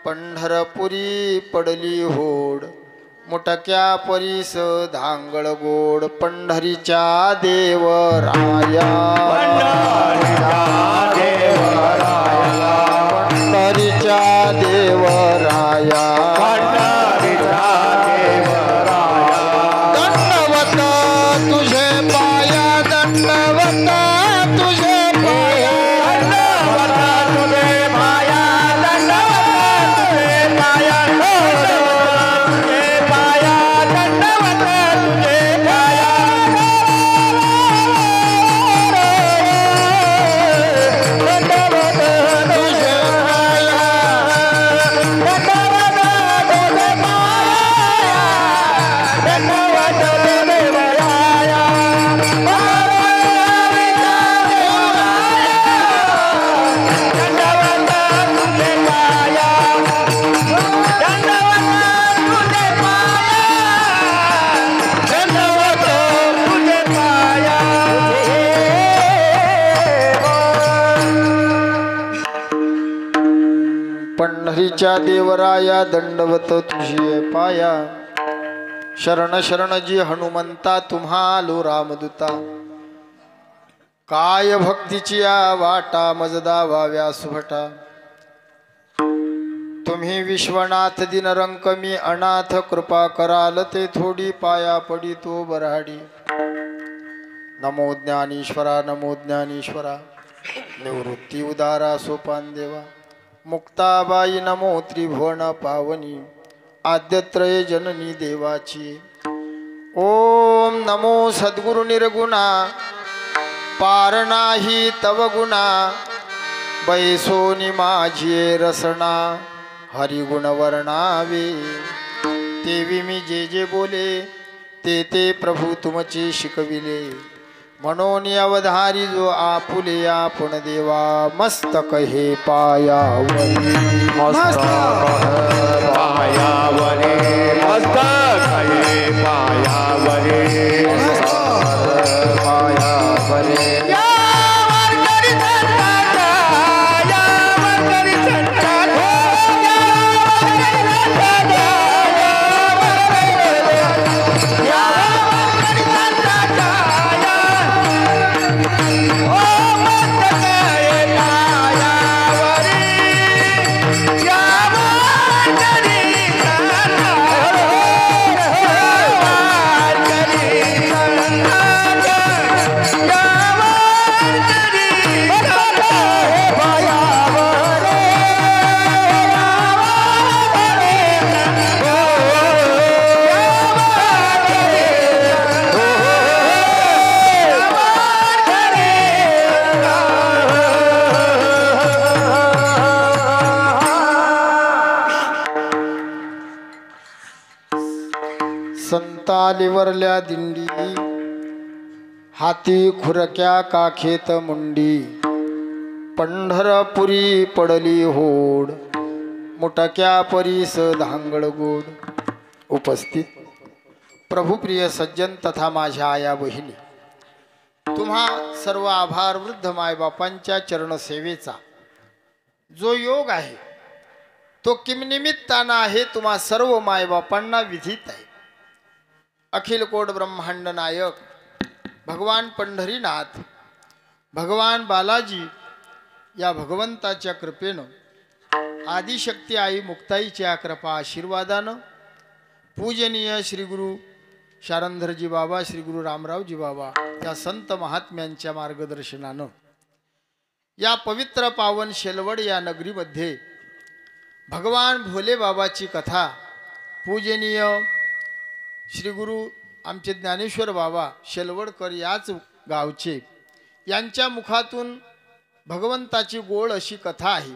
पंढरपुरी पडली होड, मुटक्या परीस धांगळ गोड. पंढरीच्या देवराया, पंढरीच्या देवराया, दंडवत तुझे पाया, दंडवत तुझे पाया, दंडवत तुझे पाया, दंडवत तुझे पाया, तुझे पाया, दंडवत तुझे पाया, दंडवत तुझे पाया, दंडवत तुझे पाया, दंडवत देवराया, पंढरीच्या देवराया, दंडवत तुझे पाया. शरण शरण जी हनुमंता, तुम्हालो रामदूता. काय भक्तीची वाटा, मजदा व्हाव्या सुभटा. तुम्ही विश्वनाथ दिनरंक, मी अनाथ, कृपा कराल ते थोडी. पाया पडी तो बराडी. नमो ज्ञानेश्वरा, नमो ज्ञानेश्वरा. निवृत्ती उदारा सोपान देवा. मुक्ताबाई नमो त्रिभुवन पावनी, आद्यत्रय जननी देवाची. ओम नमो सद्गुरु निर्गुणा, पार नाही तव गुणा. बैसोनी माझी रसना, हरिगुण वर्णावे. तेवी मी जे जे बोले, ते ते प्रभू तुमचे शिकविले. म्हणून अवधारी जो आपुले, आपण देवा. मस्तक हे पायावरी, मस्तक पायावरी, मस्तक हे पायावरी, पायावरी. संतालीवरल्या दिंडी, हाती खुरक्या काखेत मुंडी. पंढरपुरी पडली होड, मुटक्या परीस धांगड गोड. उपस्थित प्रभुप्रिय सज्जन तथा माझ्या आया बहिणी, तुम्हा सर्व आभार. वृद्ध मायबापांच्या चरणसेवेचा जो योग आहे तो किमनिमित्तानं आहे, तुम्हा सर्व मायबापांना विधित आहे. अखिल कोट ब्रह्मांड नायक भगवान पंढरीनाथ, भगवान बालाजी या भगवंताच्या कृपेनं, आदिशक्ती आई मुक्ताईच्या कृपा आशीर्वादानं, पूजनीय श्री गुरु शारंधरजी बाबा, श्री गुरु रामरावजी बाबा या संत महात्म्यांच्या मार्गदर्शनानं, या पवित्र पावन शेलवड या नगरीमध्ये भगवान भोले बाबाची कथा, पूजनीय श्री गुरु आमचे ज्ञानेश्वर बाबा शेलवडकर याच गावचे, यांच्या मुखातून भगवंताची गोड अशी कथा आहे.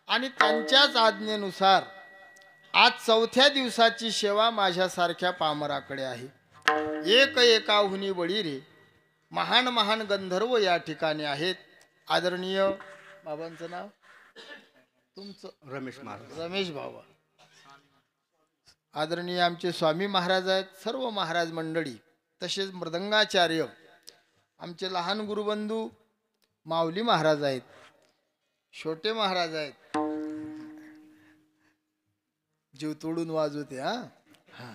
आणि त्यांच्याच आज्ञेनुसार आज चौथ्या दिवसाची सेवा माझ्यासारख्या पामराकडे आहे. एक एकाहुनी बळी रे, महान महान गंधर्व या ठिकाणी आहेत. आदरणीय बाबांचं नाव तुमचं रमेश बाबा. आदरणीय आमचे स्वामी महाराज आहेत, सर्व महाराज मंडळी, तसेच मृदंगाचार्य आमचे लहान गुरुबंधू माऊली महाराज आहेत, छोटे महाराज आहेत. जीव तोडून वाजवते. हा हा.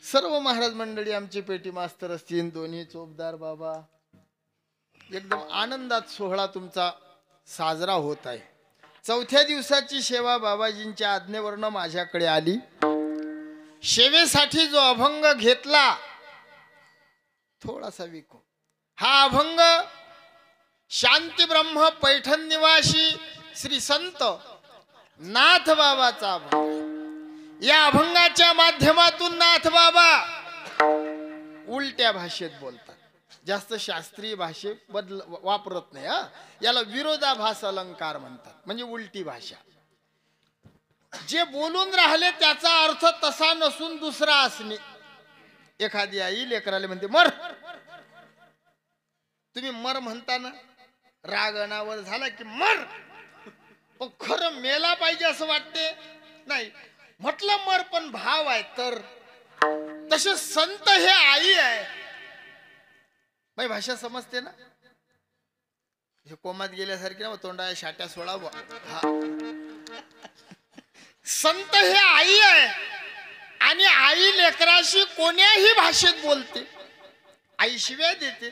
सर्व महाराज मंडळी आमचे पेटी मास्तर असतील, दोन्ही चोपदार बाबा, एकदम आनंदात सोहळा तुमचा साजरा होत आहे. चौथ्या दिवसाची सेवा बाबाजींच्या आज्ञेवरनं माझ्याकडे आली. सेवेसाठी जो अभंग घेतला थोडासा विको, हा अभंग शांती ब्रह्म पैठण निवासी श्री संत नाथ बाबाचा अभंग. या अभंगाच्या माध्यमातून नाथ बाबा उलट्या भाषेत बोलतात, जास्त शास्त्रीय भाषे वापरत नाही. हा, याला विरोधाभास अलंकार म्हणतात, म्हणजे उलटी भाषा. जे बोलून राहिले त्याचा अर्थ तसा नसून दुसरा असणे. एखादी आई लेकराला म्हणते मर, तुम्ही मर म्हणता ना, राग अनावर झाला की मर, पण खरं मेला पाहिजे असं वाटते नाही. म्हटलं मर पण भाव आहे तर. तसे संत हे आई आहे. माझी भाषा समजते ना? हे कोमात गेल्यासारखी ना, तोंडा शाट्या सोडावं. हा, संत हे आई आहे आणि आई लेकराशी कोण्याही भाषेत बोलते. आई शिव्या देते,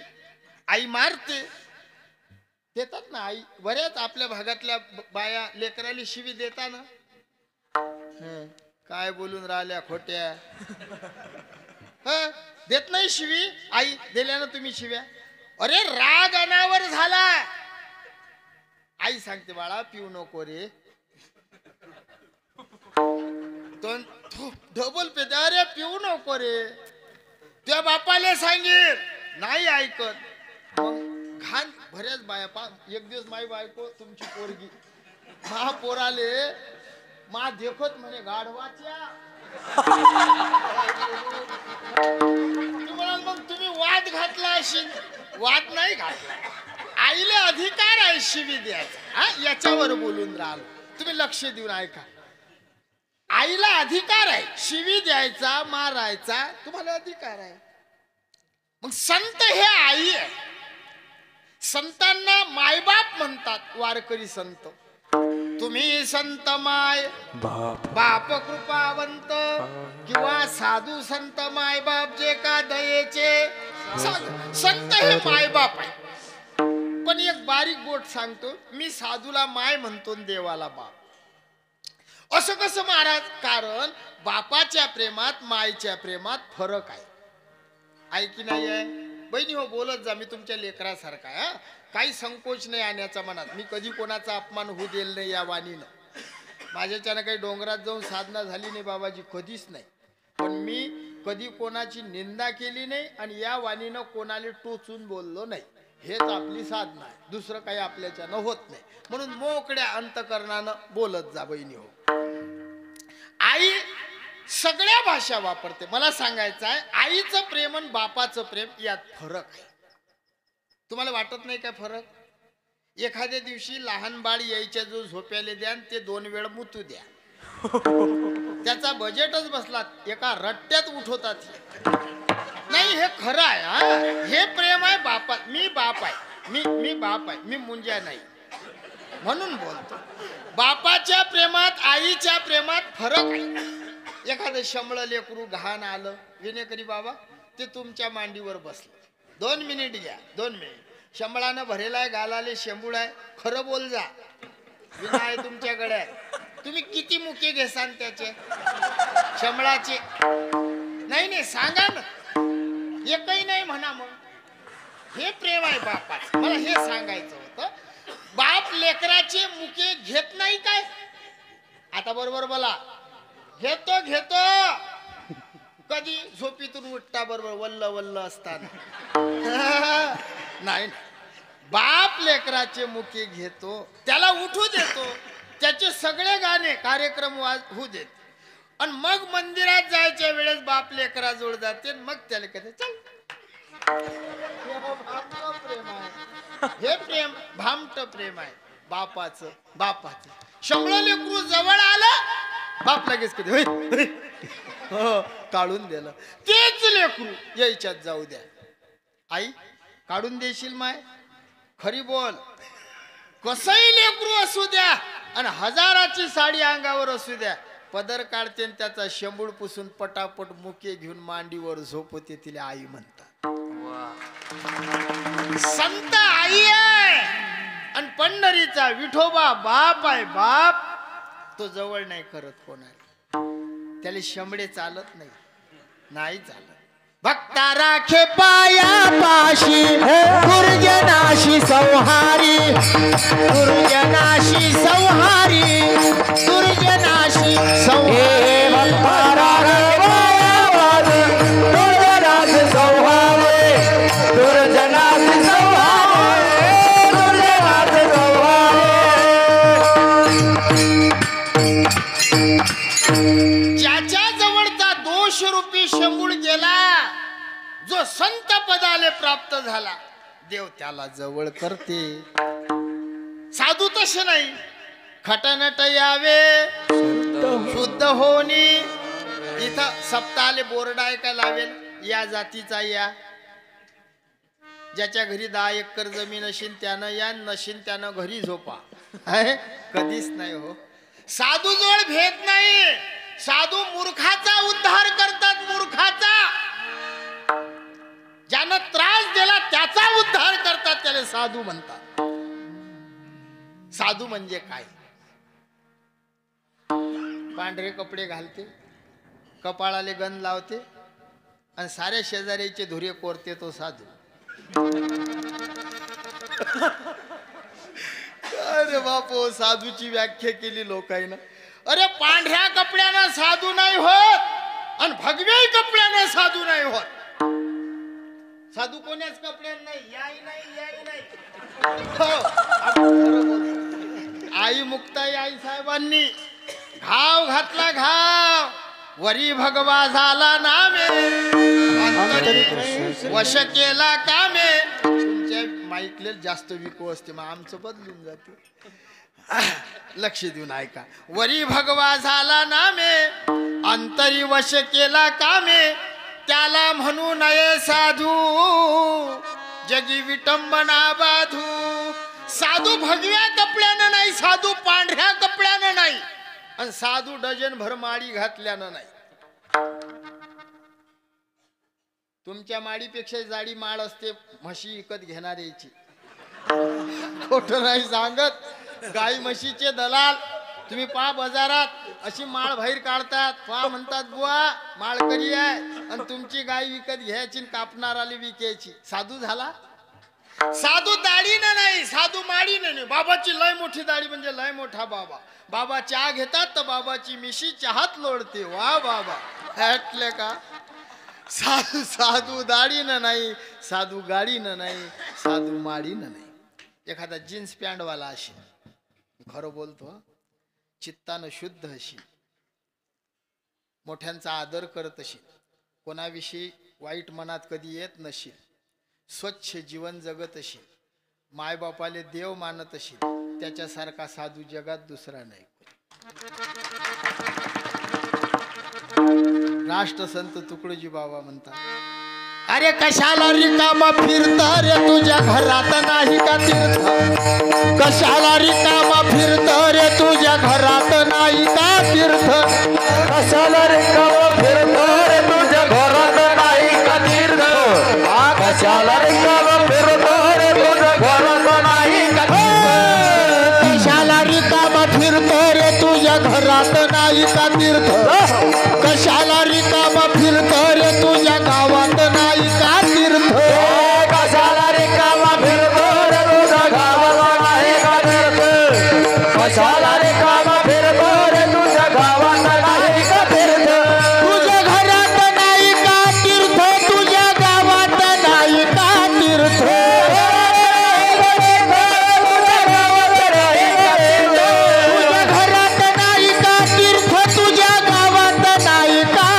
आई मारते, देतात ना आई. बऱ्याच आपल्या भागातल्या बाया लेकराला शिवी देताना, काय बोलून राहिल्या खोट्या. देत नाही शिवी आई, दिल्या ना तुम्ही शिव्या. अरे राग अनावर झाला, आई सांगते बाळा पिऊ नको रे. डबल पेते, अरे पिऊ नको रे. त्या बापाले सांगित नाही ऐकत. मग घाण बऱ्याच बाया पा. एक दिवस माई बायको तुमची पोरगी मा पोराले मा देखत म्हणे गाढवाच्या. मग तुम्ही वाद घातला असेल. वाद नाही घातला, आईले अधिकार आहे शिवी द्यायचा. हा, याच्यावर बोलून राहिलो, तुम्ही लक्ष देऊन ऐका. आईला अधिकार आहे शिवी द्यायचा, मारायचा, तुम्हाला अधिकार आहे. मग संत हे आई आहे. संतांना मायबाप म्हणतात वारकरी संत. तुम्ही संत माय बाप कृपावंत, किंवा साधू संत माय बाप जे का दयेचे. संत हे मायबाप आहे. पण एक बारीक गोष्ट सांगतो, मी साधूला माय म्हणतो, देवाला बाप. असं कसं महाराज? कारण बापाच्या प्रेमात मायच्या प्रेमात फरक आहे. आहे की नाही आहे? बहिणी हो, बोलत जा, मी तुमच्या लेकरासारखा आहे. काही संकोच नाही आणण्याचा मनात. मी कधी कोणाचा अपमान होऊ देल नाही या वाणीनं. माझ्याच्यानं काही डोंगरात जाऊन साधना झाली नाही बाबाजी, कधीच नाही. पण मी कधी कोणाची निंदा केली नाही आणि या वाणीनं कोणाला टोचून बोललो नाही. हेच आपली साधना आहे, दुसरं काही आपल्याच्यानं होत नाही. म्हणून मोकळ्या अंतकरणानं बोलत जा बहिणी हो. आई सगळ्या भाषा वापरते. मला सांगायचं आहे, आईचं प्रेम आणि बापाचं प्रेम यात फरक आहे. तुम्हाला वाटत नाही काय फरक? एखाद्या दिवशी लहान बाळ यायच्या जो झोप्याले द्या, ते 2 वेळ मुतू द्या, त्याचा बजेटच बसला, एका रट्ट्यात उठवतात. नाही, हे खरं आहे. हा, हे प्रेम आहे बापात. मी बाप आहे, मी बाप आहे, मी मुंजा नाही म्हणून बोलतो. बापाच्या प्रेमात आईच्या प्रेमात फरक आहे. एखादं शंभळ लेकरू घाण आलं, विनेकरी बाबा ते तुमच्या मांडीवर बसलं, 2 मिनिट घ्या, 2 मिनिट. शंभळानं भरेलाय, गालाले शेंबूळ आहे, खरं बोल जा. विना आहे तुमच्याकडे आहे. तुम्ही किती मुके घेसान त्याचे शंभळाचे? नाही सांगा ना, एकही नाही म्हणा. मग हे प्रेम आहे बापाचं. मला हे सांगायचं होतं. बाप लेकराचे मुके घेत नाही काय? आता बरोबर बोला. घेतो कधी झोपीतून उठता बरोबर वल्ल वल्ल असताना. नाही, बाप लेकराचे मुके घेतो, त्याला उठू देतो, त्याचे सगळे गाणे कार्यक्रम होऊ देत, आणि मग मंदिरात जायच्या वेळेस बाप लेकरा जोड जाते. मग त्याला कहते चल. प्रेम आहे हे, प्रेम भामट प्रेम आहे बापाचं. शंभळ लेकरू जवळ आलं, बाप लगेच कधी काढून दिलं. तेच लेकरू यायच्यात जाऊ द्या. आई काढून देशील माय? खरी बोल. कसंही लेकरू असू द्या आणि 1000ची साडी अंगावर असू द्या, पदर काढते आणि त्याचा शेंबूड पुसून पटापट मुके घेऊन मांडीवर झोपते, तिला आई म्हणतात. संत आई आहे आणि पंढरीचा विठोबा बाप आहे. बाप तो जवळ नाही करत कोणाला, त्याला शेंबडे चालत नाही, नाही चालत. भक्ता राखे पाया पाशी दुर्जनाशी संहारी, दुर्जनाशी संहारी, दुर्जनाशी संहारी. ज्याच्या जवळचा दोष रूपी शेंबूड गेला, जो संत पदाले प्राप्त झाला, देव त्याला जवळ करते. साधू तसे नाही, खटनट यावे शुद्ध होनी. इथं सप्ताहाले बोर्ड आहे का लावेल, या जातीचा या. ज्याच्या घरी 10 एकर जमीन असेल त्यानं या, नशीन त्यानं घरी झोपा. कधीच नाही हो. साधू जवळ भेद नाही. साधू मूर्खाचा उद्धार करतात, मूर्खाचा. ज्यानं त्रास दिला त्याचा उद्धार करतात, त्याला साधू म्हणतात. साधू म्हणजे काय? पांढरे कपडे घालते, कपाळाले गंध लावते आणि साऱ्या शेजाऱ्याचे धुरे कोरते, तो साधू. अरे बापो, साधूची व्याख्या केली लोकांना. अरे पांढऱ्या कपड्यानं साधू नाही होत आणि भगव्या कपड्यानं साधू नाही होत. साधू कोण्याच कपड्यानं नाही, याही नाही, याही नाही. आई मुक्ताई आई साहेबांनी घाव घातला, घाव वरी भगवा झाला नामे, वश केला कामे. तुमच्या माईकले जास्त विको असते, मग आमचं बदलून जाते. लक्ष देऊन ऐका. वरी भगवा झाला नामे, अंतरी वश केला कामे. त्याला म्हणू नये साधू, जगी विटंबना बाधू. साधू भगव्या कपड्यानं नाही, साधू पांढऱ्या कपड्यानं नाही, आणि साधू डझन भर माळी घातल्यानं नाही. तुमच्या माळीपेक्षा जाडी माळ असते म्हशी विकत घेणाऱ्याची. खोट नाही सांगत. गाई म्हशीचे दलाल तुम्ही पहा बाजारात, अशी माळ बाहेर काढतात, पहा म्हणतात बुवा माळकरी आहे, आणि तुमची गाय विकत घ्यायची, कापणाराली विकायची. साधू झाला? साधू दाढीनं नाही, साधू माळीनं नाही. बाबाची लय मोठी दाढी म्हणजे लय मोठा बाबा. बाबा चहा घेतात तर बाबाची मिशी चहात लोळते. वा बाबा, ऐकले का? साधू साधू दाढीनं नाही, साधू गाडीनं नाही, साधू माळीनं नाही. एखादा जीन्स पॅन्टवाला असेल, खरं बोलतो, चित्तानं शुद्ध असेल, मोठ्यांचा आदर करत असेल, कोणाविषयी वाईट मनात कधी येत नसेल, स्वच्छ जीवन जगत असेल, मायबापाले देव मानत असेल, त्याच्यासारखा साधू जगात दुसरा नाही. राष्ट्रसंत तुकडोजी बाबा म्हणतात, अरे कशाला रिकामा फिरता रे, तुझ्या घरात नाही का तीर्थ? कशाला रिकामा फिरता रे, तुझ्या घरात नाही का तीर्थ? कशाला रिकामा फिरतो रे, तुझ्या घरात नाही का तीर्थ? कशाला रिकामा फिरतो रे, तुझ्या घरात नाही का तीर्थ? कशाला रिकामा फिरतो रे, तुझ्या घरात नाही का तीर्थ? कशाला रिकामा फिरतो रे, तुझ्या गावात नाही का तीर्थ? कशाला रिकामा फिरतो रे, तुझ्या गावात नाही का तीर्थ? कशाला रिकामा फिरतो रे, तुझ्या गावात नाही का तीर्थ? तुझ्या घरात नाही का तीर्थ, तुझ्या गावात नाही का तीर्थ? तुझ्या घरात नाही का तीर्थ, तुझ्या गावात नाही का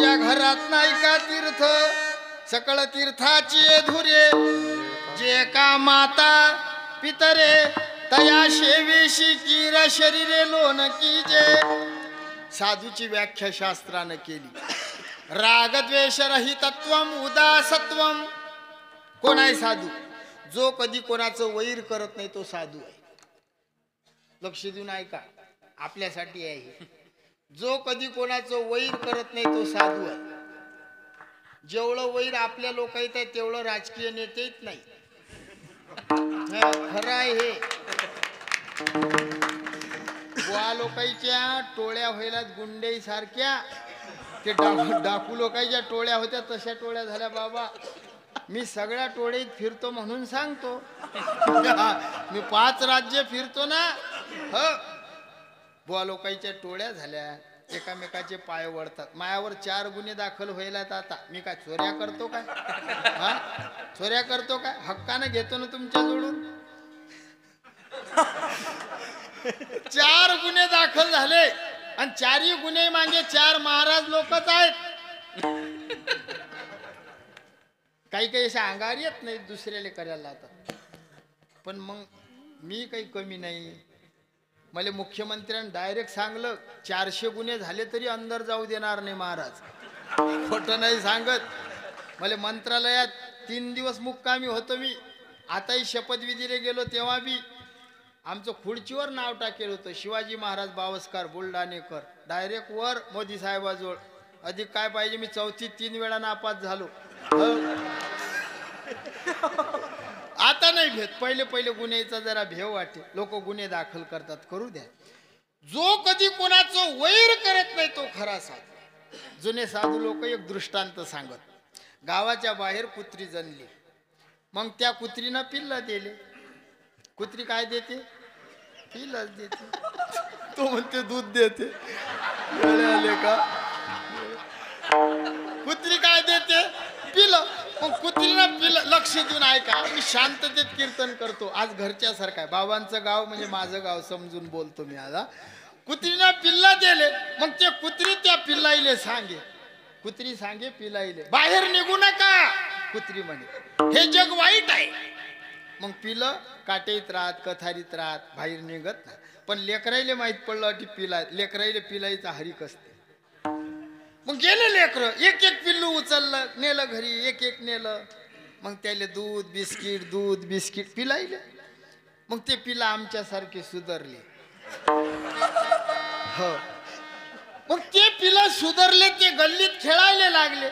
तुझ्या घरात नाही का तीर्थ सकळ तीर्थाची धुरे जे का माता पितरे तया शेवेशी कीर शरीरे लोन कीजे साधूची व्याख्या शास्त्रानं केली रागद्वेष रहितत्वम उदासत्वम कोण आहे साधू जो कधी कोणाचं वैर करत नाही तो साधू आहे लक्ष देऊन ऐका आपल्यासाठी आहे जो कधी कोणाचं वैर करत नाही तो साधू आहे जेवढं वैर आपल्या लोक येत आहे तेवढं राजकीय नेते येत नाही खरं आहे हे गोवा लोकांच्या टोळ्या व्हायलात गुंडे सारख्या ते डाकू लोकांच्या टोळ्या होत्या तशा टोळ्या झाल्या बाबा मी सगळ्या टोळीत फिरतो म्हणून सांगतो मी 5 राज्य फिरतो ना हो बुवा लोकांच्या टोळ्या झाल्या एकामेकाचे पाय वळतात मायावर 4 गुन्हे दाखल व्हायलात आता मी काय चोऱ्या करतो काय हा चोऱ्या करतो काय हक्कानं घेतो ना तुमच्या जोडून 4 गुन्हे दाखल झाले आणि 4ही गुन्हे मागे 4 महाराज लोकच आहेत काही काही अशा अंगार येत नाही दुसऱ्याला करायला लावतात पण मग मी काही कमी नाही मला मुख्यमंत्र्यांनी डायरेक्ट सांगलं 400 गुन्हे झाले तरी अंदर जाऊ देणार नाही महाराज खोटं नाही सांगत मला मंत्रालयात 3 दिवस मुक्कामी होतो मी आताही शपथविधीला गेलो तेव्हा बी आमचं खुर्चीवर नाव टाकेल होतं शिवाजी महाराज बावस्कर बुलढाणेकर डायरेक्ट वर मोदी साहेबाजवळ अधिक काय पाहिजे मी 4थी 3 वेळा नापास झालो आता नाही भेट पहिले गुन्ह्याचा जरा भेव वाटे लोक गुन्हे दाखल करतात करू द्या जो कधी कोणाचं वैर करत नाही तो खरा साधू जुने साधू लोक एक दृष्टांत सांगत गावाच्या बाहेर कुत्री जणली मग त्या कुत्रीनं पिल्ल दिले कुत्री काय देते पिल्लच देते तो म्हणते दूध देते आले का कुत्री काय देते पिलं मग कुत्रीनं पिलं लक्ष देऊन ऐका मी शांततेत कीर्तन करतो आज घरच्या सारखं आहे बाबांचं गाव म्हणजे माझं गाव समजून बोलतो मी आज कुत्रीनं पिल्ला दिले मग ते कुत्री त्या पिल्लाईले सांगे कुत्री सांगे पिल्लाईले बाहेर निघू नका कुत्री म्हणे हे जग वाईट आहे मग पिलं काटेत राहत कथारीत राहत बाहेर निघत नाही पण लेकराईले माहित पडलं की पिला लेकराईले पिलाईचा हरिक असते मग गेले लेकरं एक पिल्लू उचललं नेलं घरी एक नेलं मग त्याले दूध बिस्किट पिलाईले मग ते पिला आमच्यासारखे सुधारले हो मग ते पिला सुधारले ते गल्लीत खेळायला लागले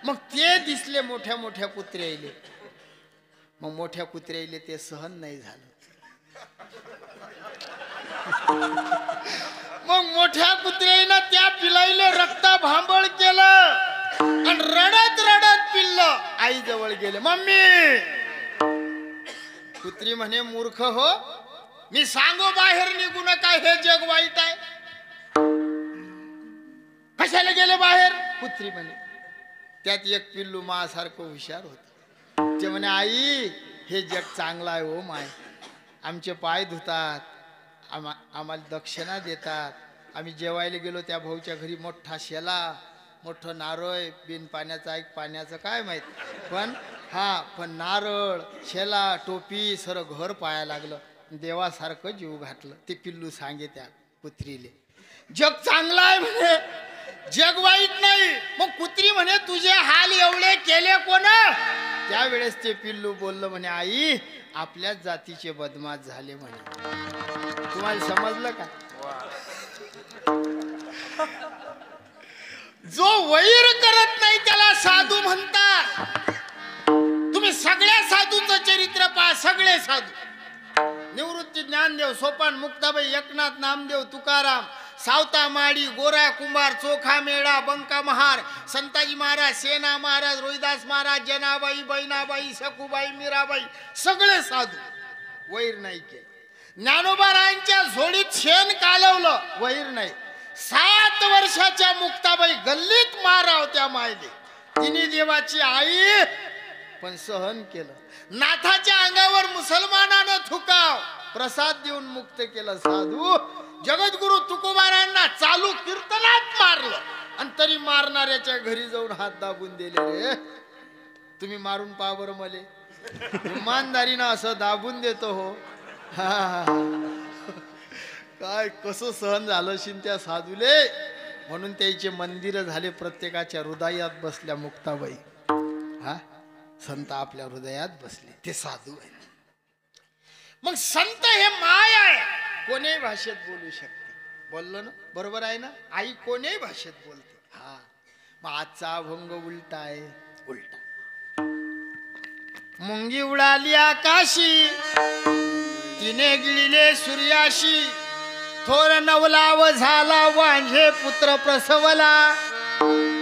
मग ते दिसले मोठ्या कुत्र्याले मग मोठ्या कुत्र्याले ते सहन नाही झालं मग मोठ्या कुत्र्यानं त्या पिलाईला रक्त भांबळ केलं आणि रडत पिल्ल आई जवळ गेले मम्मी कुत्री म्हणे मूर्ख हो मी सांगू बाहेर निघू नका हे जग वाईट आहे कशाला गेले बाहेर कुत्री म्हणे त्यात एक पिल्लू मासारखं हुशार होत ते म्हणे आई हे जग चांगलं आहे हो माय आमचे पाय धुतात आम्हाला दक्षिणा देतात आम्ही जेवायला गेलो त्या भाऊच्या घरी मोठा शेला मोठं नारळ बिन पाण्याचा एक पाण्याचं काय माहित पण नारळ शेला टोपी सरं घर पाया लागलं देवासारखं जीव घातलं ते पिल्लू सांगे त्या कुत्रीले जग चांगलं आहे म्हणे जग वाईट नाही मग कुत्री म्हणे तुझे हाल एवढे केले कोण त्यावेळेस ते पिल्लू बोललं म्हणे आई आपल्याच जातीचे बदमाश झाले म्हणे तुम्हाला समजलं का जो वैर करत नाही त्याला साधू म्हणतात तुम्ही सगळ्या साधूचं चरित्र पहा सगळे साधू निवृत्ती ज्ञानदेव सोपान मुक्ताबाई एकनाथ नामदेव तुकाराम सावता माडी गोरा कुंभार चोखा मेळा बंका महार संताजी महाराज सेना महाराज रोहिदास महाराज जनाबाई बहिणाबाई सखुबाई मीराबाई सगळे साधू वैर नाही केले ज्ञानोबारायांच्या झोडीत शेण कालवलं वैर नाही 7 वर्षाच्या मुक्ताबाई गल्लीत मारा होत्या मायले तिने देवाची आई पण सहन केलं नाथाच्या अंगावर मुसलमानानं थुकाव प्रसाद देऊन मुक्त केलं साधू जगद्गुरु तुकोबारांना चालू कीर्तनात मारलं आणि तरी मारणाऱ्याच्या घरी जाऊन हात दाबून दिले रे. तुम्ही मारून पहा बरं मले. इमानदारीनं असं दाबून देतो हो. हा हा. काय कसं सहन झालं शिन त्या साधूले. म्हणून त्याचे मंदिर झाले प्रत्येकाच्या हृदयात बसल्या मुक्ताबाई. हा संत आपल्या हृदयात बसले ते साधू आहे. मग संत हे माय आहे. कोणीही भाषेत बोलू शकते. बोललो ना बरोबर आहे ना. आई कोणीही भाषेत बोलते. हा मग आजचा अभंग उलटा आहे. उलटा. मुंगी उडाली आकाशी तिने गिळले सूर्याशी थोर नवलाव झाला वांझे पुत्र प्रसवला.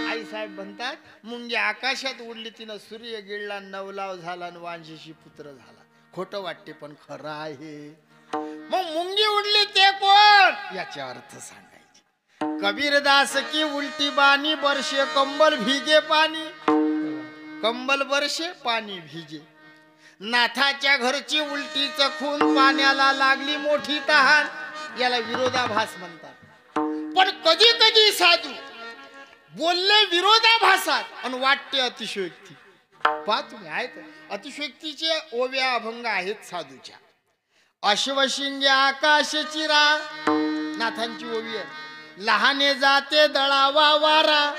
आई साहेब म्हणतात मुंगी आकाशात उडली तिनं सूर्य गिळला नवलाव झाला आणि वांझेशी पुत्र झाला. खोटं वाटते पण खरं आहे. मग मुंगी उडली ते कोण याचे अर्थ सांगायचे. कबीरदास की उलटी बानी बरसे कंबल भीगे पाणी. कंबल बरसे पाणी भिजे. नाथाच्या घरची उलटीच खून पाण्याला लागली मोठी तहान. याला विरोधाभास म्हणतात. पण कधी कधी साधू बोलले विरोधाभासात आणि वाटते अतिशयोक्ती. पहा तुम्ही आहेत अतिशयोक्तीचे ओव्या अभंग आहेत साधूच्या. अश्वशिंगे आकाश चिरा नाथांची ओवी आहे. लहाने जाते दळावा वारा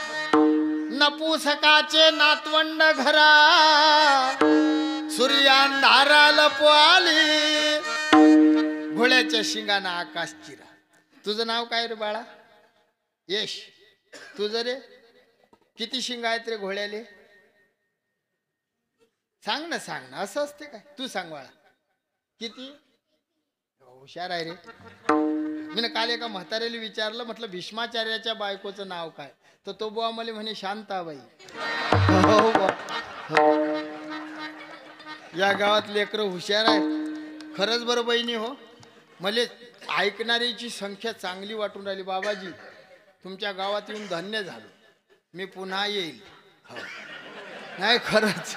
नपुसकाचे नातवंड घरा सूर्यांधारा लपवाली घोड्याच्या शिंगाना आकाश चिरा. तुझं नाव काय रे बाळा. यश. तुझं रे किती शिंग आहेत रे घोड्याले. सांग ना सांग ना. असं असते काय. तू सांग बाळा किती. हुशार आहे रे. मी ना काल एका म्हाताऱ्याला विचारलं म्हटलं भीष्माचार्याच्या बायकोचं नाव काय. तर तो बुवा मला म्हणे शांताबाई. या गावात लेकरं हुशार आहे खरंच बरं बहिणी हो. मले ऐकणारीची संख्या चांगली वाटून राहिली. बाबाजी तुमच्या गावात येऊन धन्य झालो. मी पुन्हा येईल. हो नाही खरंच.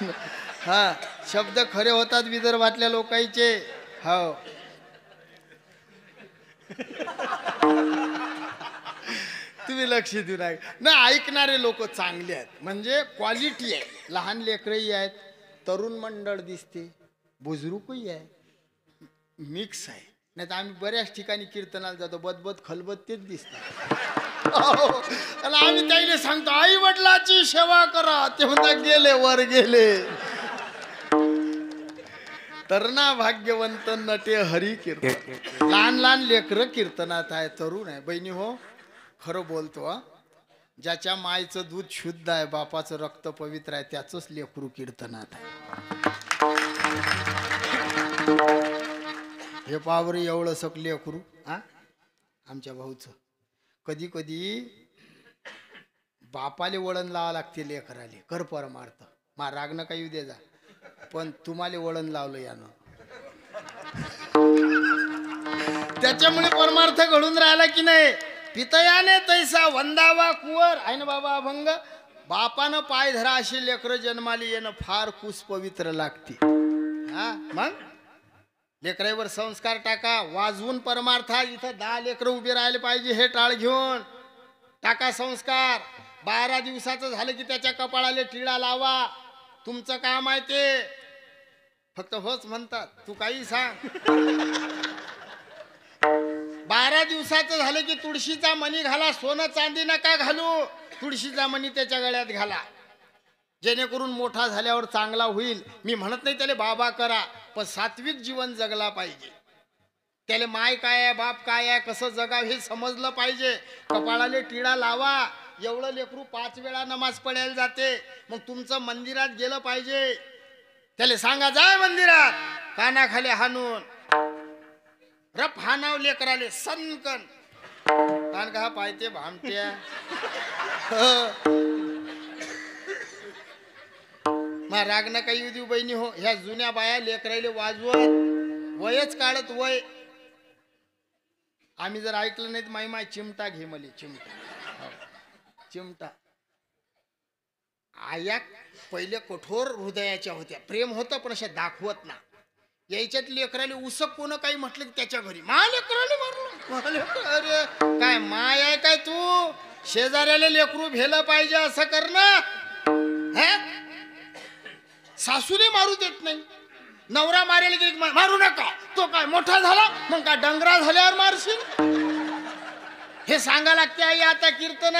हा शब्द खरे होतात विदर्भातल्या लोकांचे. हो तुम्ही लक्ष देऊ ना. ऐकणारे लोक चांगले आहेत म्हणजे क्वालिटी आहे. लहान लेकरही आहेत तरुण मंडळ दिसते बुजुर्गही आहे मिक्स आहे. नाही तर आम्ही बऱ्याच ठिकाणी कीर्तनाला जातो बदबद खलबत तेच दिसतात. आणि आम्ही त्याला सांगतो आई वडिलाची सेवा करा. ते म्हणतात गेले वर गेले. तरणा भाग्यवंत नटे हरी कीर्तन. लहान लहान लेकर कीर्तनात आहे तरुण आहे. बहिणी हो खरं बोलतो हा. ज्याच्या मायचं दूध शुद्ध आहे बापाचं रक्त पवित्र आहे त्याचंच लेकरू कीर्तनात आहे. हे पावर एवढं सक लेकरू हा आमच्या भाऊचं. कधी कधी बापाले वळण लावा लागते लेकराले. कर परमार्थ मा रागणं काही येऊ दे जा पण तुम्हाला वळण लावलं यानं. त्याच्यामुळे परमार्थ घडून राहिला की नाही. पितयाने तैसा वंदावा कुवर आहे ना बाबा अभंग. बापानं पाय धरा अशी लेकर जन्माली येणं फार कुस पवित्र लागते. हा मग लेकरावर संस्कार टाका वाजवून परमार्था. इथं 10 लेकरं उभे राहिले पाहिजे हे टाळ घेऊन टाका संस्कार. 12 दिवसाचं झालं की त्याच्या कपाळाला टिळा लावा. तुमचं काम आहे ते. फक्त होच म्हणतात तू काही सांग. 12 दिवसाचं झालं की तुळशीचा मणी घाला. सोनं चांदी नका घालू. तुळशीचा मणी त्याच्या गळ्यात घाला जेणेकरून मोठा झाल्यावर चांगला होईल. मी म्हणत नाही त्याला बाबा करा पण सात्विक जीवन जगला पाहिजे. त्याला माय काय आहे बाप काय आहे कसं जगाव हे समजलं पाहिजे. कपाळाले टिळा लावा. एवढं लेकरू 5 वेळा नमाज पडायला जाते. मग तुमचं मंदिरात गेलं पाहिजे. त्याला सांगा जाय मंदिरात कानाखाली हाणून रप हाणाव लेकराले सनकन. कान का पायते भामट्या. मग राग ना काही येऊ देऊ बहिणी हो. ह्या जुन्या बाया लेकराले वाजवत वयच काढत वय. आम्ही जर ऐकलं नाही तर माई माय चिमटा घे मले चिमटा. चिमटा. आया पहिले कठोर हृदयाच्या होत्या. प्रेम होतं पण अशा दाखवत ना. यायच्यात लेकराले उसक कोण काही म्हटलं की त्याच्या घरी मा लेकराले मारलं. अरे काय माय आहे काय तू. शेजाऱ्याला लेकरू भेलं पाहिजे असं करणं. सासूने मारू देत नाही. नवरा मारेल की मारू नका, तो काय मोठा झाला मग काय डंगरा झाल्यावर मारशील. हे सांगा लागते आई. आता कीर्तन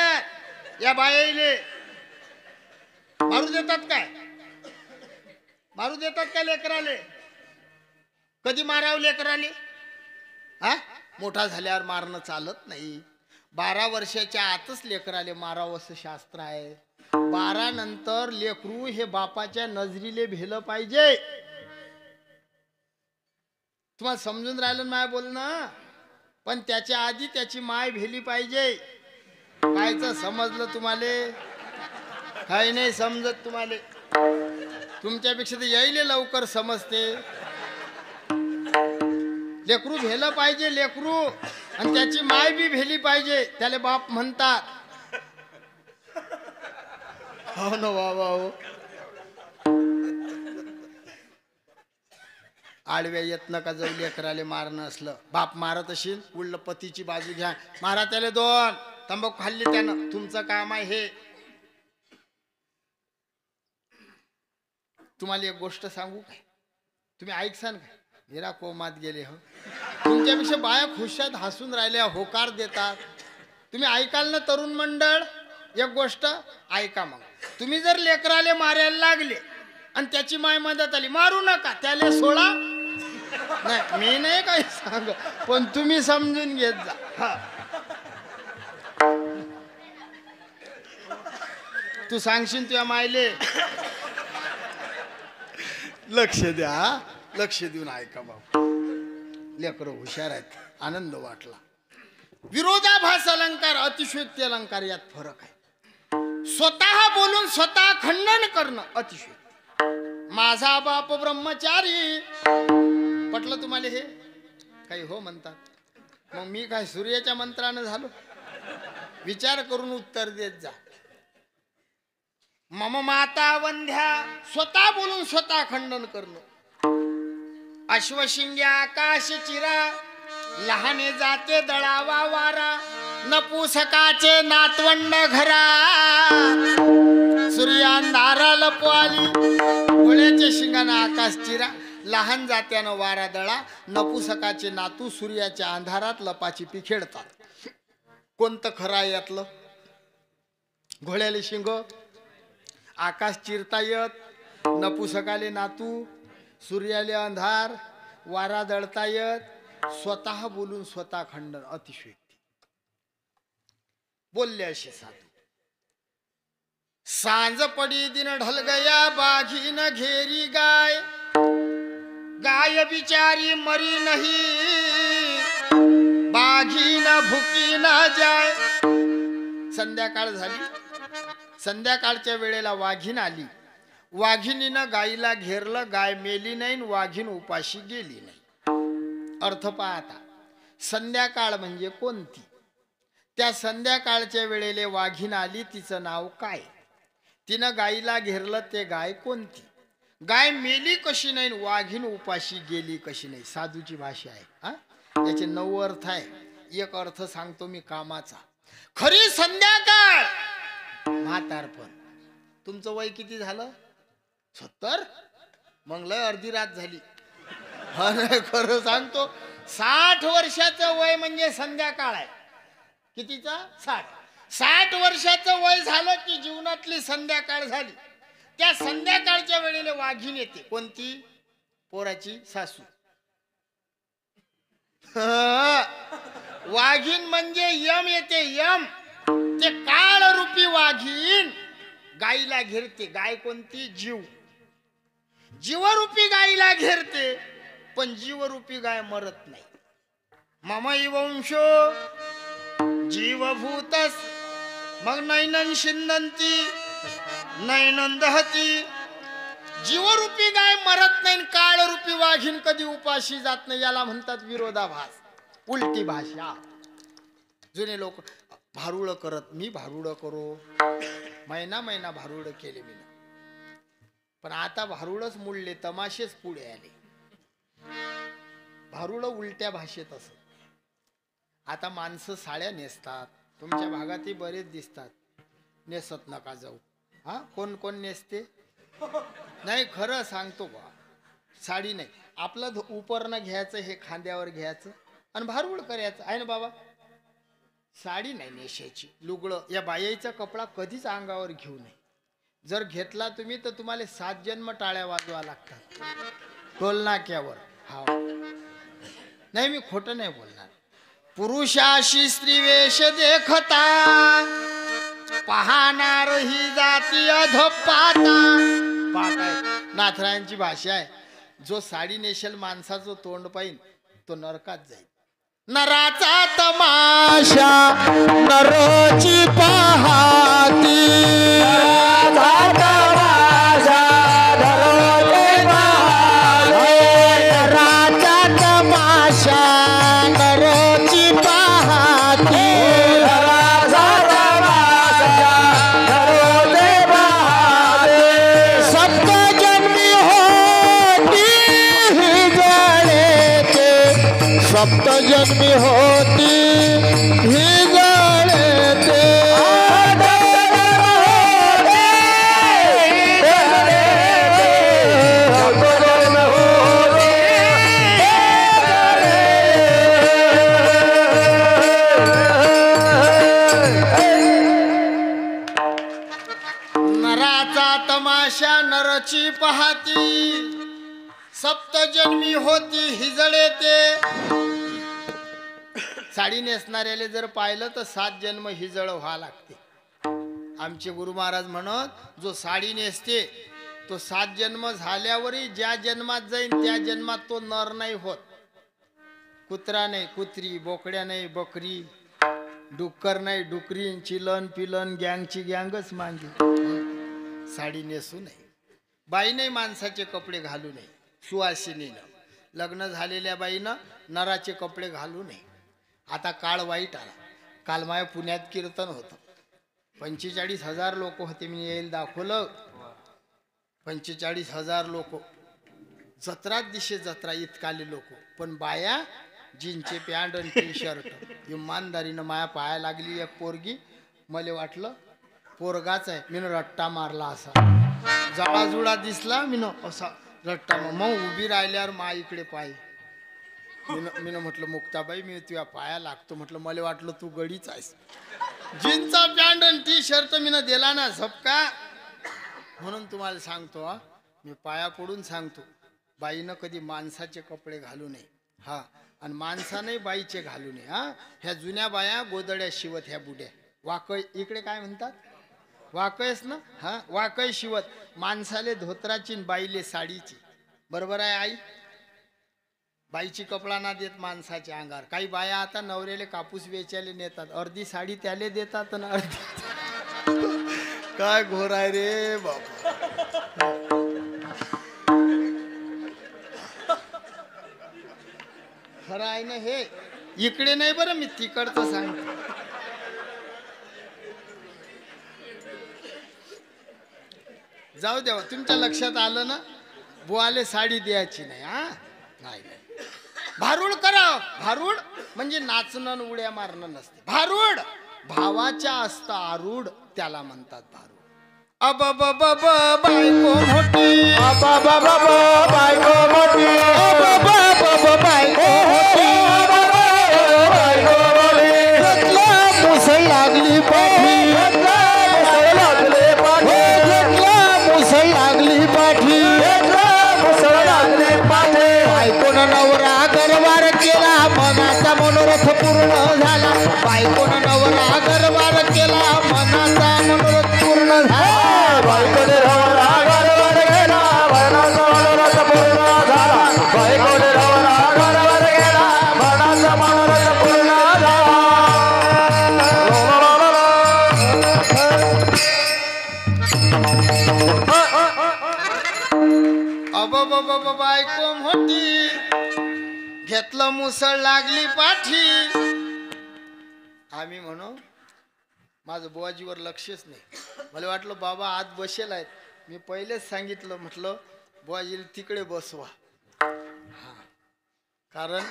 या बाईले मारू देतात काय? मारू देतात का लेकराले? कधी मारावं लेकराले? मोठा झाल्यावर मारणं चालत नाही. 12 वर्षाच्या आतच लेकराले मारावं असं शास्त्र आहे. 12 नंतर लेकरू हे बापाच्या नजरीले भेलं पाहिजे. तुम्हाला समजून राहिलं माय बोलणं? पण त्याच्या आधी त्याची माय भेली पाहिजे. कायचं समजलं तुम्हाला? काही नाही समजत तुम्हाला. तुमच्यापेक्षा तर यायले लवकर समजते. लेकरू भेलं पाहिजे लेकरू, आणि त्याची माय बी भेली पाहिजे. त्याला बाप म्हणतात. हो ना बाबा हो. आडव्या येत नका जाऊ लेकराले मारणं असलं. बाप मारत असेल उलट पतीची बाजू घ्या. मारा त्याला 2 तंबाखू खाल्ली त्यानं. तुमचं काम आहे हे. तुम्हाला एक गोष्ट सांगू काय? तुम्ही ऐकसान काय? हिरा कोमात गेले हो. तुमच्यापेक्षा बाया खुशात हसून राहिल्या, होकार देतात. तुम्ही ऐकाल ना तरुण मंडळ? एक गोष्ट ऐका. मग तुम्ही जर लेकराले मारायला लागले आणि त्याची माय मदत आली, मारू नका त्याला सोडा. नाही मी नाही काही सांग, पण तुम्ही समजून घेत जा. तू सांगशील तुझ्या मायले लक्ष द्या. लक्ष देऊन ऐका बाबा. लेकरं हुशार आहेत. आनंद वाटला. विरोधाभास अलंकार, अतिशयोक्ती अलंकार यात फरक आहे. स्वतः बोलून स्वतः खंडन करणं अतिशयोक्ती. माझा बाप ब्रह्मचारी. पटलं तुम्हाला हे? काही हो म्हणतात. मग मी काय सूर्याच्या मंत्रानं झालो? विचार करून उत्तर देत जा. मम माता वंध्या. स्वतः बोलून स्वतः खंडन करणं. अश्वशिंग्या आकाश चिरा, लहाने जाते दळावा वारा. नपुसकाचे नातवंड घरा, सूर्यांधारा लपवाली. घोड्याच्या शिंगाने आकाश चिरा, लहान जात्यानं वारा दळा. नपुसकाचे नातू सूर्याच्या अंधारात लपाछिपी खेळतात. कोणतं खरं आहे यातलं? घोड्याले शिंग, आकाश चिरता येत, नपुसकाले नातू, सूर्याले अंधार, वारा दळता येत. स्वतः बोलून स्वतः खंडन अतिशयोक्ती. बोलले असे साधू. सांज पडी दिन ढल गया, बाघीन घेरी गाय. गाय बिचारी मरी नाही, बाघीन भुकी न जाय. संध्याकाळ झाली. संध्याकाळच्या वेळेला वाघीण आली. वाघिणीनं गायीला घेरलं. गाय मेली नाही, वाघीण उपाशी गेली नाही. अर्थ पाहता. संध्याकाळ म्हणजे कोणती? त्या संध्याकाळच्या वेळेला वाघीण आली. तिचं नाव काय? तिनं गायीला घेरलं, ते गाय कोणती? गाय मेली कशी नाही, वाघीण उपाशी गेली कशी नाही? साधूची भाषा आहे. याचे 9 अर्थ आहे. एक अर्थ सांगतो मी कामाचा. खरी संध्याकाळ म्हातारपण. तुमचं वय किती झालं? 70? मग लय अर्धी रात झाली. खरं सांगतो, 60 वर्षाचं वय म्हणजे संध्याकाळ आहे. कितीचा? 60. 60 वर्षाचं वय झालं की जीवनातली संध्याकाळ झाली. त्या संध्याकाळच्या वेळेला वाघीण येते. कोणती? पोराची सासू. वाघीण म्हणजे यम येते. यम ते काळरूपी वाघीण गायीला घेरते. गाय कोणती? जीव. जीवरूपी गायीला घेरते, पण जीवरूपी गाय मरत नाही. ममई वंशो जीवभूतस. मग नैनन शिंदंती नैनन दहती. जीवरूपी गाय मरत नाही, काळरूपी वाघीण कधी उपाशी जात नाही. याला म्हणतात विरोधाभास, उलटी भाषा. जुने लोक भारुड करत. मी भारुड करो, महिना महिना भारुड केले मी. पण आता भारुडच मुडले, तमाशेच पुढे आले. भारुड उलट्या भाषेत असत. आता माणसं साड्या नेसतात, तुमच्या भागातही बरेच दिसतात. नेसत नका जाऊ. हा, कोण कोण नेसते? नाही, खरं सांगतो बा, साडी नाही, आपलं उपरणं घ्यायचं, हे खांद्यावर घ्यायचं आणि भारूड करायचं आहे ना बाबा. साडी नाही नेसायची. लुगडं या बायाचा कपडा कधीच अंगावर घेऊ नये. जर घेतला तुम्ही तर तुम्हाला 7 जन्म टाळ्या वाजवा लागतात टोलनाक्यावर. हा, नाही, मी खोटं नाही बोलणार. पुरुषाशी स्त्री वेश देखता, पाहणार ही जाती अधपाता. नाथरायांची भाषा आहे. जो साडी नेशल माणसाचं तोंड पाहिन तो नरकात जाईल. नराचा तमाशा नरोची पाहती, सप्त जन्मी होती ही जळते. नराचा तमाशा नरची पाहती, सप्त जन्मी होती हिजळे ते. साडी नेसणाऱ्याला जर पाहिलं तर 7 जन्म हिजळ व्हा लागते. आमचे गुरु महाराज म्हणत, जो साडी नेसते तो 7 जन्म झाल्यावरही ज्या जन्मात जाईन त्या जन्मात तो नर नाही होत. कुत्रा नाही कुत्री, बोकड्या नाही बकरी, डुक्कर नाही डुकरी, चिलन पिलन गँगची गँगच मांगी. साडी नेसू नये. बाईने माणसाचे कपडे घालू नये. सुवासिनीनं, लग्न झालेल्या बाईनं नराचे कपडे घालू नये. आता काळ वाईट आला. काल माझ्या पुण्यात कीर्तन होतं. 45,000 लोक होते. मी येईल दाखवलं. 45,000 लोक. जत्राच दिशे जत्रा, इतकाले लोक. पण बाया जीनचे पॅन्ट आणि टी शर्ट. इमानदारीनं माया पाया लागली एक पोरगी. मला वाटलं पोरगाच आहे. मीनं रट्टा मारला असा. जाळाजुळा दिसला मीनं असा रट्टा. मग उभी राहिल्यावर मा इकडे पाय. मीनं म्हटलं मुक्ताबाई मी तुझ्या पाया लागतो. म्हटलं मला वाटलं तू गडीच आहेस. जीनचा पॅन्ट आणि टी शर्ट मीनं दिला ना झपका. म्हणून तुम्हाला सांगतो, हा, मी पाया पडून सांगतो, बाईनं कधी माणसाचे कपडे घालू नये. हा, आणि माणसाने बाईचे घालू नये. हा, ह्या जुन्या बाया गोदड्या शिवत, ह्या बुड्या वाकय, इकडे काय म्हणतात वाकयस ना. हा, वाकय शिवत. माणसाले धोत्राची बाईले साडीची. बरोबर आहे आई. बाईची कपडा ना देत माणसाच्या अंगावर. काही बाया आता नवऱ्याले कापूस वेचायला नेतात, अर्धी साडी त्याले देतात ना अर्धी. काय घोर आहे रे बाबा. खरं आहे ना हे. इकडे नाही बरं, मी तिकडचं सांगतो. जाऊ द्या, तुमच्या लक्षात आलं ना. बुवाले साडी द्यायची नाही. हा, नाही नाही. भारूड करा. भारूड म्हणजे नाचणं उड्या मारणं नसते. भारूड भावाच्या असतं आरूढ, त्याला म्हणतात भारूड. अब बायको मोठी, बायको मोठी, बायको मुसळ लागली पाठी, मुसळ लागली पाठी, मुसळ लागली पाठी. बायकोनं नवरा गरबार केला, मनाचा मनोरथ पूर्ण झाला. बायकोनं नवरा गरबार केला, मनाचा मनोरथ पूर्ण झाला. बायकोने नवरा गरबार केला, मनाचा मनोरथ पूर्ण झाला. बायकोने नवरा गरबार केला, मनाचा मनोरथ पूर्ण झाला. अब बायको मोठी, घेतलं मुसळ लागली पाठी. आम्ही म्हणू, माझं बुवाजीवर लक्षच नाही. मला वाटलं बाबा आत बसेल आहेत. मी पहिलेच सांगितलं, म्हटलं बुवाजीला तिकडे बसवा. हा, कारण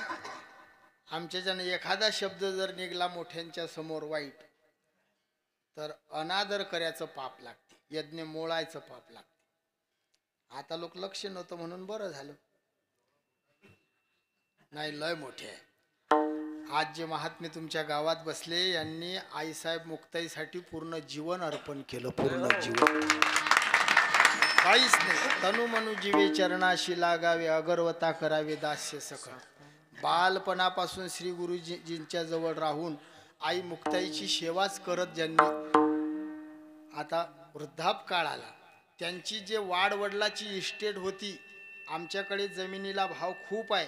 आमच्याच्यानं एखादा शब्द जर निघला मोठ्यांच्या समोर वाईट तर अनादर करायचं पाप लागते, यज्ञ मोळायचं पाप लागते. आता लोक लक्ष नव्हतं म्हणून बरं झालं. नाही लय मोठे आहे. आज जे महात्मे तुमच्या गावात बसले यांनी आईसाहेब मुक्ताईसाठी पूर्ण जीवन अर्पण केलं. पूर्ण जीवन, काहीच नाही. तनु मनु जीवे चरणाशी लागावे, अगरवता करावे दास्य सकळ. बालपणापासून श्री गुरुजींच्या जवळ राहून आई मुक्ताईची सेवाच करत ज्यांनी आता वृद्धापकाळ आला, त्यांची जे वाडवडिलाची इस्टेट होती, आमच्याकडे जमिनीला भाव खूप आहे.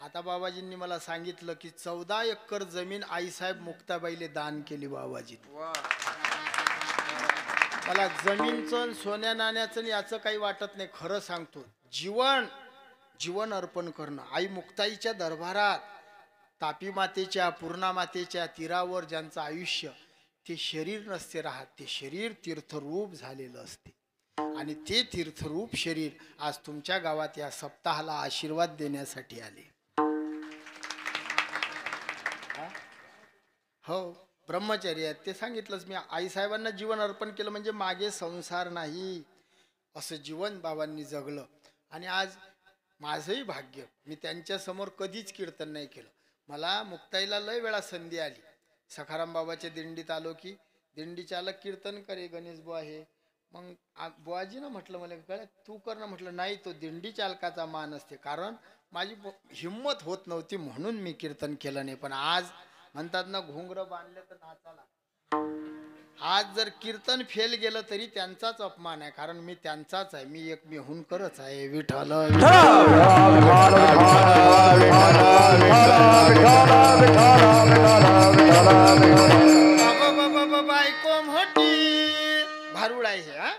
आता बाबाजींनी मला सांगितलं की 14 एकर जमीन आईसाहेब मुक्ताबाईले दान केली बाबाजी. मला जमीनचं सोन्या नाण्याचं याचं काही वाटत नाही. खरं सांगतो, जीवन अर्पण करणं. आई मुक्ताईच्या दरबारात तापी मातेच्या, पूर्णा मातेच्या तीरावर ज्यांचं आयुष्य, ते शरीर नसते राहत, ते शरीर तीर्थरूप झालेलं असते. आणि ते तीर्थरूप शरीर आज तुमच्या गावात या सप्ताहाला आशीर्वाद देण्यासाठी आले. हो, ब्रह्मचर्य आहेत ते सांगितलंच मी. आईसाहेबांना जीवन अर्पण केलं म्हणजे मागे संसार नाही असं जीवन बाबांनी जगलं. आणि आज माझंही भाग्य, मी त्यांच्यासमोर कधीच कीर्तन नाही केलं. मला मुक्ताईला लय वेळा संधी आली. सखाराम बाबाच्या दिंडीत आलो की दिंडी चालक कीर्तन करे गणेश बुवा हे. मग बुवाजीनं म्हटलं मला कळत तू कर ना. म्हटलं नाही, तो दिंडी चालकाचा मान असते. कारण माझी हिंमत होत नव्हती म्हणून मी कीर्तन केलं नाही. पण आज म्हणतात ना, घुंगरं बांधले तर नाचाला. आज जर कीर्तन फेल गेलं तरी त्यांचाच अपमान आहे, कारण मी त्यांचाच आहे. मी एक मेहुणकरच आहे. विठ्ठल बायको मोठी भारुड आहे हे.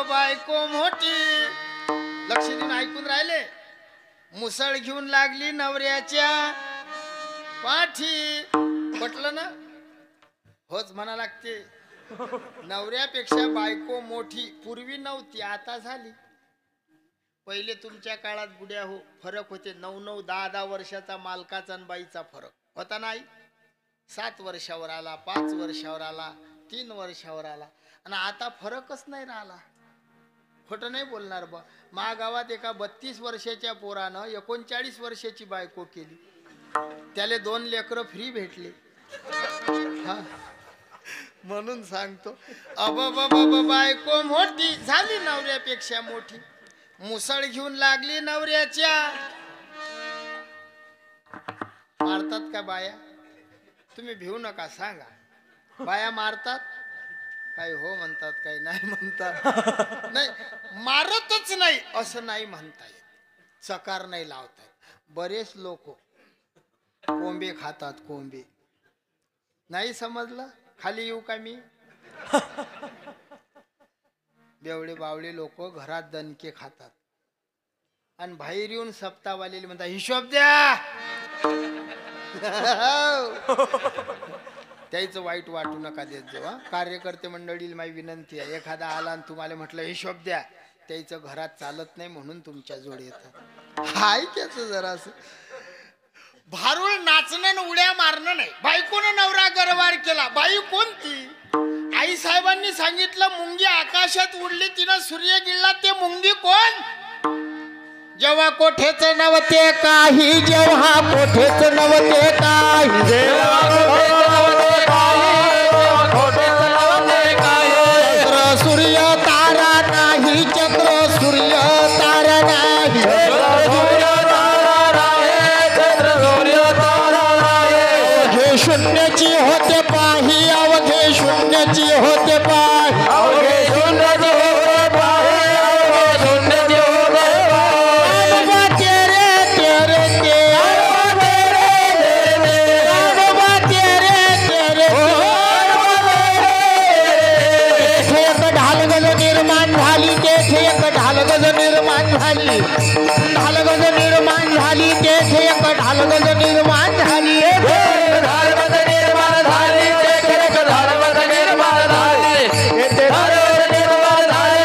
बायको मोठी, लक्ष देऊन ऐकून राहिले. मुसळ घेऊन लागली नवऱ्याच्या पाठी. पटलं ना? होच म्हणा लागते. नवऱ्यापेक्षा बायको मोठी. पूर्वी नव्हती, आता झाली. पहिले तुमच्या काळात बुड्या हो फरक होते. 9-9, 10-10 वर्षाचा मालकाचा आणि बाईचा फरक होता. नाही, 7 वर्षावर आला, 5 वर्षावर आला, 3 वर्षावर आला. आणि आता फरकच नाही राहिला. खोटं नाही बोलणार बा. मा गावात एका 32 वर्षाच्या पोरानं 39 वर्षाची बायको केली. त्याले 2 लेकरं फ्री भेटले. हा, म्हणून सांगतो, बायको मोठी झाली नवऱ्यापेक्षा मोठी. मुसळ घेऊन लागली नवऱ्याच्या. मारतात का बाया? तुम्ही भिवू नका, सांगा. बाया मारतात? काही हो म्हणतात, काही नाही म्हणतात. नाही, मारतच नाही असं नाही म्हणता येत. चकार नाही लावतात. बरेच लोक कोंबे खातात. कोंबे नाही समजलं? खाली येऊ का मी? बेवडे बावळे लोक घरात दणके खातात आणि बाहेर येऊन सप्ताहवालेले म्हणतात हिशोब द्या. त्याचं वाईट वाटू नका देत जेव्हा. कार्यकर्ते मंडळीला माझी विनंती आहे, एखादा आला आणि तुम्हाला म्हटलं हिशोब द्या, त्याचं घरात चालत नाही म्हणून तुमच्या जोड येतात. हाय त्याचं जरासं भारूळ नाचणं उड्या मारणं नाही. बायकोनं नवरा गरवार केला. बाई कोणती? आई साहेबांनी सांगितलं मुंगी आकाशात उडली, तिनं सूर्य गिळला. ते मुंगी कोण? जेव्हा कोठेच नव्हते काही, जेव्हा कोठेच नव्हते काही, चंद्र सूर्य तारा नाही, चंद्र सूर्य तारा नाही, अवघे शून्याची होते पाही, अवघे शून्याची होते पाही, अवघे शून्याची होते पाही, अवघे शून्याची होते पाही. अनुभा तेरे तेरे तेरे, अनुभा तेरे तेरे, तेथे एक ढालगज निर्माण झाली, तेथे एक ढालगज निर्माण झाली, ढालगज निर्माण झाली, तेथे एक ढालगज निर्माण झाली, ढालगज निर्माण झाली, तेथे एक ढालगज निर्माण झाली, तेथे ढालगज निर्माण झाली,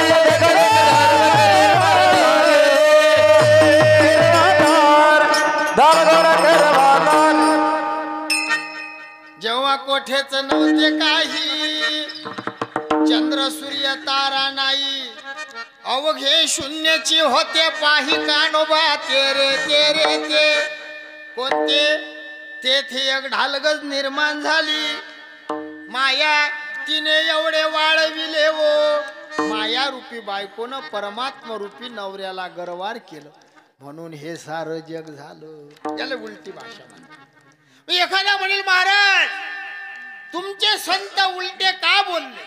जेव्हा कोठे कोठेच नव्हते काही, चंद्र सूर्य तारा नाही, अवघे शून्याची होते पाही कानोबा तेरे तेरे ते कोणते. तेथे एक ढालगज निर्माण झाली, माया तिने एवढे वाळविले वो. माया रूपी बायकोनं परमात्मा रूपी नवऱ्याला गरवार केलं, म्हणून हे सारं जग झालं. याला उलटी भाषा म्हणतात. एखादा म्हणेल महाराज तुमचे संत उलटे का बोलले,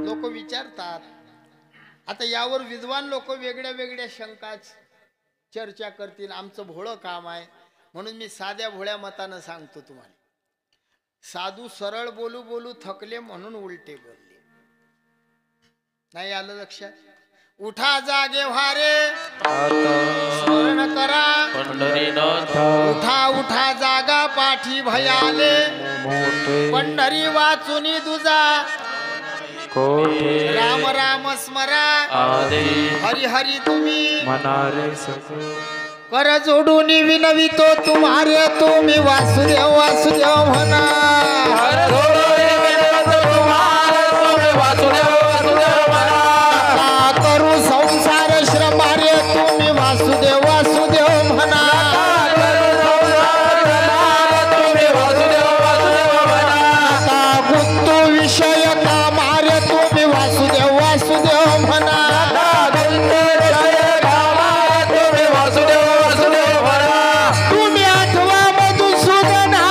लोक विचारतात. आता यावर विद्वान लोक वेगळ्या वेगळ्या शंकाच चर्चा करतील. आमचं भोळं काम आहे म्हणून मी साध्या भोळ्या मतानं सांगतो तुम्हाला. साधू सरळ बोलू बोलू थकले म्हणून उलटे बोलले. नाही आलं लक्षात. उठा जागे व्हारे स्मरण करा पंढरीनाथ, उठा उठा जागा पाठी भयाले, पंढरी वाचुनी दुजा कोठे राम राम स्मरा आदे हरी हरी तुम्ही मनारे सगळे. कर जोडून विनवितो तुम्हारे, तुम्ही वासुदेव वासुदेव म्हणा. हर जोडोरे विनवतो तुम्हारे, तुम्ही वासुदेव वासुदेव म्हणा. का करू संसार श्रमारे, तुम्ही वासुदेव वासुदेव म्हणा. तुम्ही वासुदेव वासुदेव म्हणा. का गुंतू विषय कामारे, तुम्ही वासुदेव वासुदेव म्हणा. तुम्ही वासुदेव वासुदेव म्हणा. तुम्ही आठवा मधुसूदना,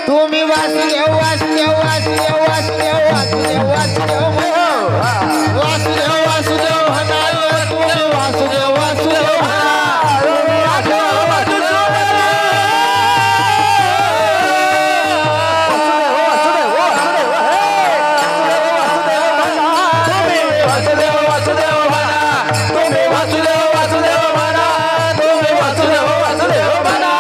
तुम्ही वासुदेव वासुदेव वासुदेव वासुदेव वासुदेव वासुदेव म्हणा. वासुदेव वासुदेव म्हणा. तुम्ही वासुदेव वासुदेव म्हणा. वासुदेव वासुदेव म्हणा. वासुदेव वासुदेव म्हणा.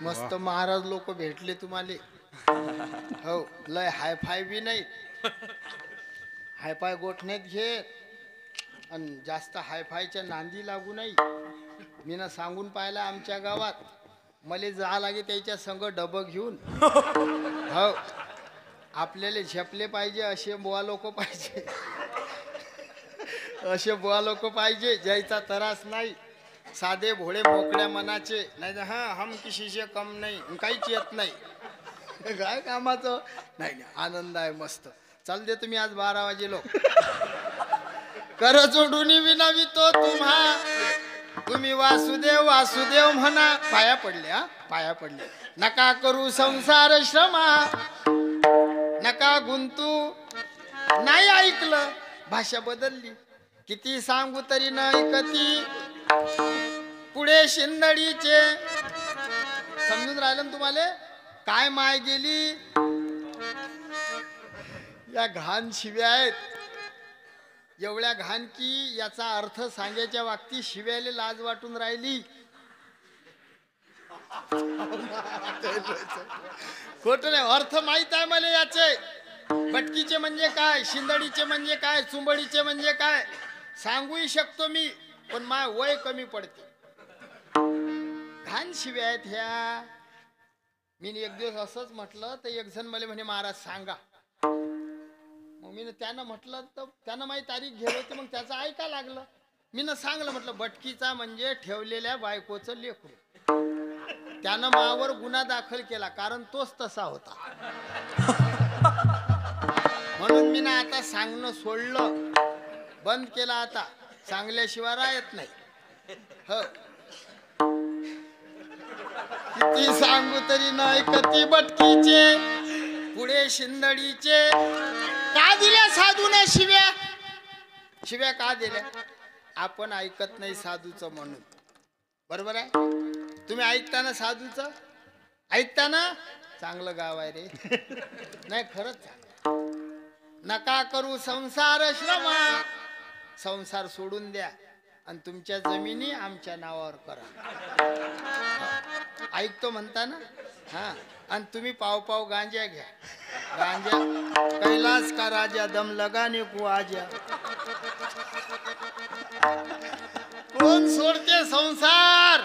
मस्त महाराज लोक भेटले तुम्हाला. हो लय हाय फाय बी नाही, हाय फाय गोठण्यात घेत आणि जास्त हाय फायच्या नांदी लागू नाही. मी ना सांगून पाहिलं आमच्या गावात मला जा लागे त्याच्या संग डबं घेऊन. हो आपल्याला झेपले पाहिजे असे बुवा लोक पाहिजे, असे बुवा लोक पाहिजे ज्याचा त्रास नाही, साधे भोळे मोकळ्या मनाचे. नाही हा हम किशीचे कम नाही, काहीच येत नाही. काय कामाचं नाही. आनंद आहे मस्त. चाल दे तुम्ही आज 12 वाजे लोक. कर जोडून विनवितो तुम्हा, तुम्ही वासुदेव वासुदेव म्हणा. पाया पडले हा पाया पडले. नका करू संसार श्रमा, नका गुंतू. नाही ऐकलं भाषा बदलली, किती सांगू तरी न ऐकती. पुढे शिंदडीचे समजून राहिलं ना तुम्हाला. काय माय गेली या घाण शिव्या आहेत, एवढ्या घाण की याचा अर्थ सांगायच्या वागती शिव्याला लाज वाटून राहिली. खोट नाही, अर्थ माहित आहे मला याचे. भटकीचे म्हणजे काय, शिंदडीचे म्हणजे काय, चुंबडीचे म्हणजे काय सांगूही शकतो मी, पण माय वय कमी पडते. घाण शिव्या आहेत ह्या. मी एक दिवस असंच म्हटलं तर एक जण मला म्हणे महाराज सांगा. मग मी त्यानं म्हटलं तर त्यानं माझी तारीख घेत होती, मग त्याचं ऐका लागलं. मी न सांगलं म्हटलं भटकीचा म्हणजे ठेवलेल्या बायकोचं लेकरू. त्यानं मावर गुन्हा दाखल केला, कारण तोच तसा होता. म्हणून मी ना आता सांगणं सोडलं, बंद केला. आता सांगल्याशिवाय राहत नाही. हो किती सांगू तरी नाही कती भटकीचे, पुढे शिंदडीचे. का दिल्या साधूने शिव्या, शिव्या का दिल्या? आपण ऐकत नाही साधूचं म्हणून. बरोबर आहे. तुम्ही ऐकताना साधूचं ऐकताना चांगलं गाव आहे रे. नाही खरंच. नका करू संसार श्रमा, संसार सोडून द्या आणि तुमच्या जमिनी आमच्या नावावर करा. ऐकतो म्हणता ना. हा, आणि तुम्ही पाव पाव गांजा घ्या. गांजा कैलास का राजा दम लगाने को आजा. कोण सोडते संसार?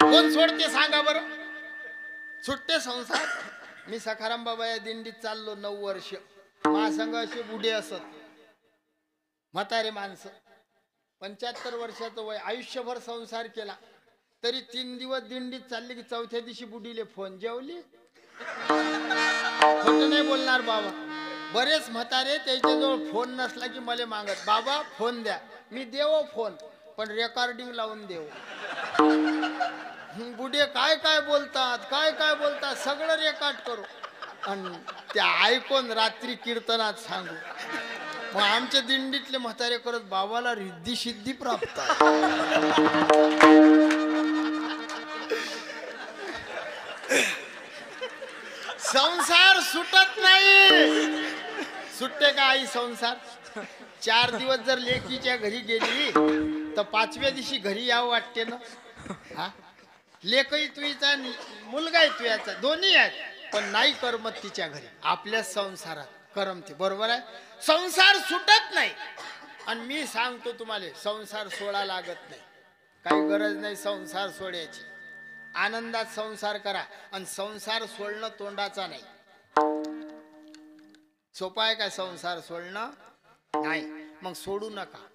कोण सोडते सांगा बरं? सुटते संसार. मी सखाराम बाबा या दिंडीत चाललो 9 वर्ष. महासंघ असे बुढे असत, म्हातारे माणसं, 75 वर्षाचं वय, आयुष्यभर संसार केला, तरी 3 दिवस दिंडीत चालले की चौथ्या दिवशी बुडीले फोन, जेवली? खोटं नाही बोलणार बाबा. बरेच म्हातारे त्याच्याजवळ फोन नसला की मला मागत, बाबा फोन द्या. मी देव फोन, पण रेकॉर्डिंग लावून देव. बुढे काय काय बोलतात, काय काय बोलतात, सगळं रेकॉर्ड करू आणि त्या ऐकून रात्री कीर्तनात सांगू. मग आमच्या दिंडीतले म्हातारे करत, बाबाला रिद्धी सिद्धी प्राप्त आहे. संसार सुटत नाही. सुटते का आई संसार? 4 दिवस जर लेकीच्या घरी गेली तर 5व्या दिवशी घरी यावं वाटते ना. हा, लेकही तुझा, मुलगाही तुझ्याचा, दोन्ही आहेत, पण नाही करमत तिच्या घरी. आपल्या संसारात करमते. बरोबर आहे. संसार सुटत नाही. आणि मी सांगतो तुम्हाला, संसार सोडा लागत नाही. काही गरज नाही संसार सोडायची. आनंदात संसार करा. आणि संसार सोडणं तोंडाचा नाही. सोपा आहे का संसार सोडणं? नाही. मग सोडू नका.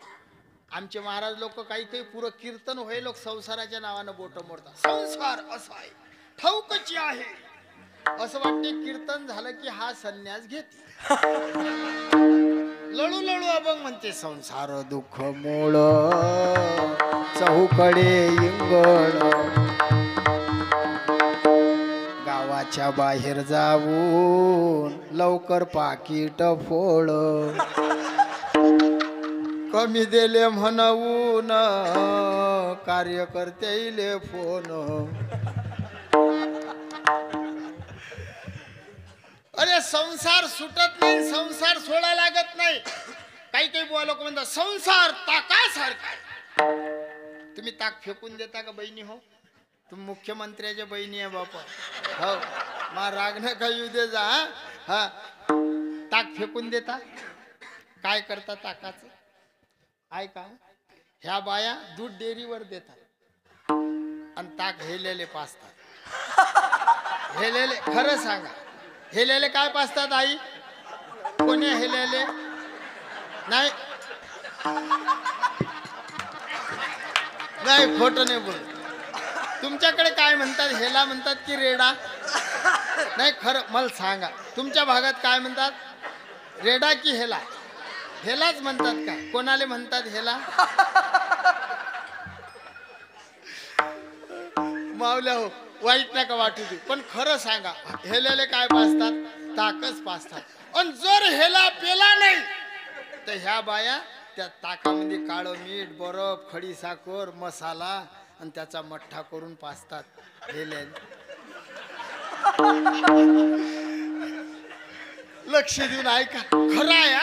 आमचे महाराज लोक काही काही पुरं कीर्तन होय, लोक संसाराच्या नावानं बोट मोडतात. संसार असा आहे, ठाऊकची आहे, असं वाटते. कीर्तन झालं की हा संन्यास घेते. लळू लळू अभंग म्हणते, संसार दुःख मूळ चहूकडे इंगळ, गावाच्या बाहेर जाऊन लवकर पाकिट फोड, कमी दिले म्हणून कार्यकर्ते फोन. अरे संसार सुटत नाही, संसार सोडा लागत नाही. काही काही बुवा लोक म्हणतात संसार ताकासारखा. तुम्ही ताक फेकून देता का बहिणी? हो, तुम्ही मुख्यमंत्र्याच्या बहिणी आहे बापा. हो, मा राग न का येऊ दे जा. हा, ताक फेकून देता. काय करता ताकाचं? ऐका, ह्या बाया दूध डेअरीवर देतात आणि ताक हेलेले पाजतात. हेलेले, खरं सांगा, हेलेले काय पाजतात आई? कोणी हेलेले? नाही नाही, खोटं नाही बोल. तुमच्याकडे काय म्हणतात? हेला म्हणतात की रेडा? नाही, खरं मला सांगा, तुमच्या भागात काय म्हणतात? रेडा की हेला? हेलाच म्हणतात का? कोणाले म्हणतात हेला? मावल्या हो, वाईट नका वाटू दे, पण खरं सांगा, हेल्याले काय पाजतात? ताकच पाजतात. आणि जर हेला पेला नाही तर ह्या बाया त्या ताकामध्ये काळं मीठ, बरफ, खडी साखर, मसाला आणि त्याचा मठ्ठा करून पाजतात हेल्याने. लक्ष देऊन ऐका, खरं आहे.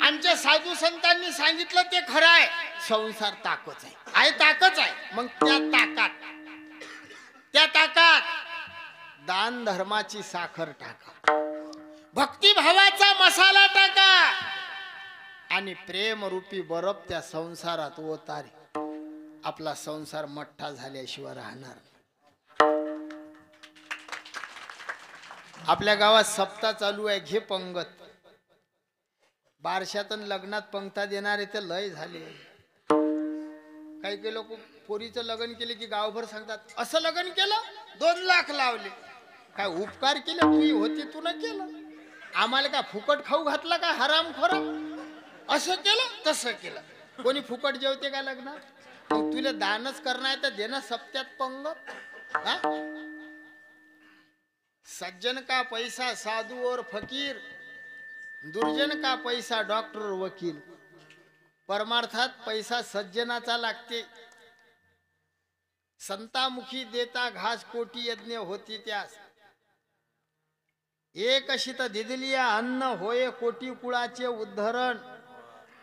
आमच्या साधू संतांनी सांगितलं ते खरं आहे. संसार ताकच आहे, ताकच आहे. मग त्या ताकात दान धर्माची साखर टाका, भक्तिभावाचा मसाला टाका आणि प्रेम रूपी बरफ त्या संसारात ओतारे. आपला संसार मठ्ठा झाल्याशिवाय राहणार. आपल्या गावात सप्ताह चालू आहे, घे पंगत. बारशातून लग्नात पंक्ता देणारे ते लय झाले. काही काही लोक पोरीचं लग्न केले की गावभर सांगतात, असं लग्न केलं 2 लाख लावले. काय उपकार केले? तू होती, तू न केलं. आम्हाला काय फुकट खाऊ घातला का हराम खोरा? असं केलं तसं केलं. कोणी फुकट जेवते का लग्नात? मग तुला दानच करणार तर देणं सप्त्यात पंगत. हा, सज्जन का पैसा साधू और फकीर, दुर्जन का पैसा डॉक्टर वकील. परमार्थात पैसा सज्जनाचा लागते. संतामुखी देता घास कोटी यज्ञ होती त्यास. एक शीत दिदलिया अन्न होय कोटी कुळाचे उद्धरण.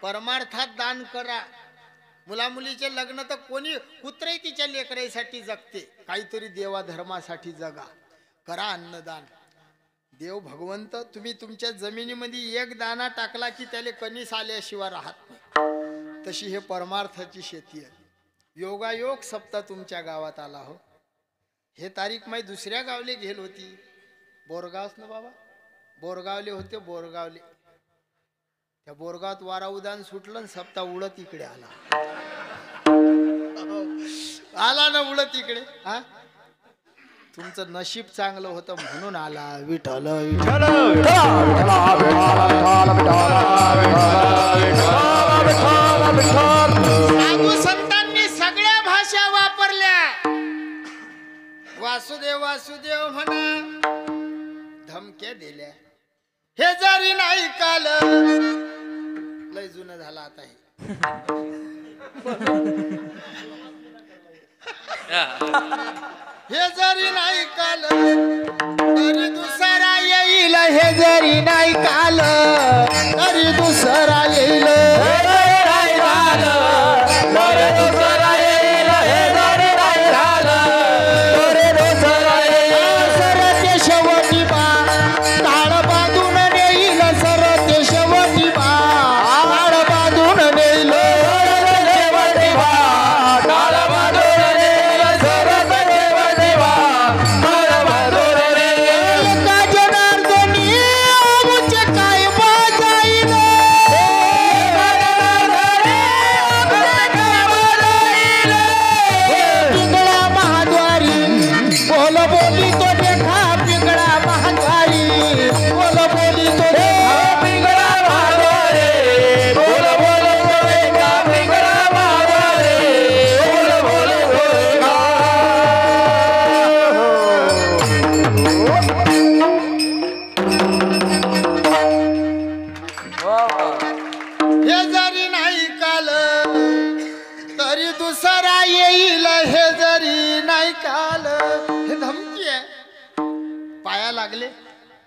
परमार्थात दान करा, मुला मुलीचे लग्न तर कोणी कुत्रे तिच्या लेकराईसाठी जगते. काहीतरी देवा धर्मासाठी जगा, करा अन्नदान. देव भगवंत तुम्ही तुमच्या जमिनीमध्ये एक दाना टाकला की त्याला कणीस आल्याशिवाय राहत नाही. तशी हे परमार्थाची शेती आहे. योगायोग सप्ताह तुमच्या गावात आला हो. हे तारीख माही दुसऱ्या गावले गेल होती. बोरगावच ना बाबा, बोरगावले होते. बोरगावले त्या बोरगावात वारा उदान सुटलं आणि सप्ताह उडत इकडे आला. आला ना उडत इकडे. हा, तुमचं नशीब चांगलं होतं म्हणून आला. विठ्ठल विठ्ठल साधू संतांनी सगळ्या भाषा वापरल्या. वासुदेव वासुदेव म्हणा, धमक्या दिल्या. हे जरी नाही काल, लय जुनं झालं आता हे. हे जरी नाही काल तरी दुसरा येईल. हे जरी नाही काल तरी दुसरा येईल.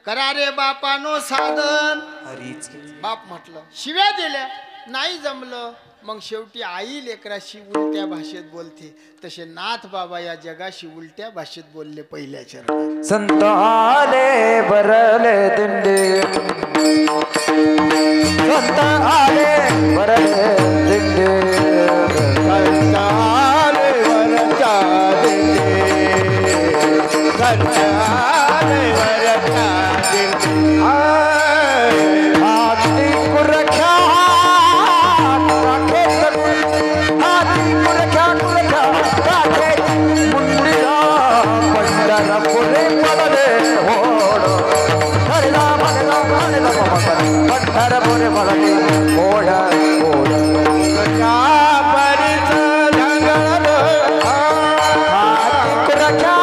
करा रे बापानो साधन. बाप म्हटलं, शिव्या दिल्या, नाही जमलं. मग शेवटी आई लेकराशी उलट्या भाषेत बोलते. तसे नाथ बाबा या जगाशी उलट्या भाषेत बोलले पहिल्या चरणात. संत आले बरले दिंडे, संत आले बरले दिंडे, संत आले वरच्या दिंडे, संत आले वरच्या दिंडे. हाती कुरख्या राखे, हाती कुरख्या कुरख्या राखे मुंडिया पंढरपुरे पडले होड. हरिला मनला मनला पंढरपुरे पडले होड होड. कुरख्या परिच जंगल हाती कुरख्या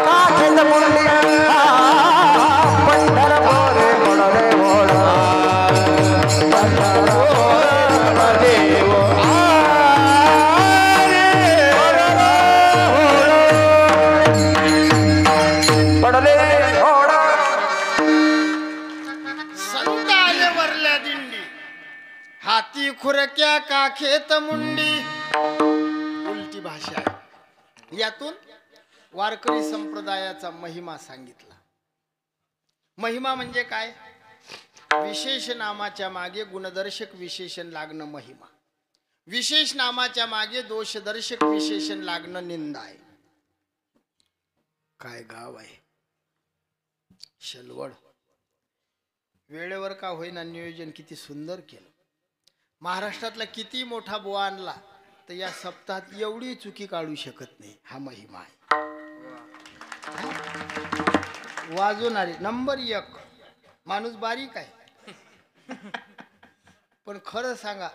राखे मुंडिया पंढरपुरे पडले होड. संत आले वरल्या दिंडी, हाती खुरक्या काखेत मुंडी. उलटी भाषा आहे. यातून वारकरी संप्रदायाचा महिमा सांगितला. महिमा म्हणजे काय? विशेष नामाच्या मागे गुणदर्शक विशेषण लागणं महिमा. विशेष नामाच्या मागे दोषदर्शक विशेषण लागणं निंदा आहे. काय गाव आहे शलवड. वेळेवर का होईना नियोजन किती सुंदर केलं. महाराष्ट्रातला किती मोठा बुवा आणला तर या सप्ताहात एवढी चुकी काढू शकत नाही. हा महिमा आहे. वाजवणारे नंबर 1 माणूस बारीक आहे. पण खरं सांगा,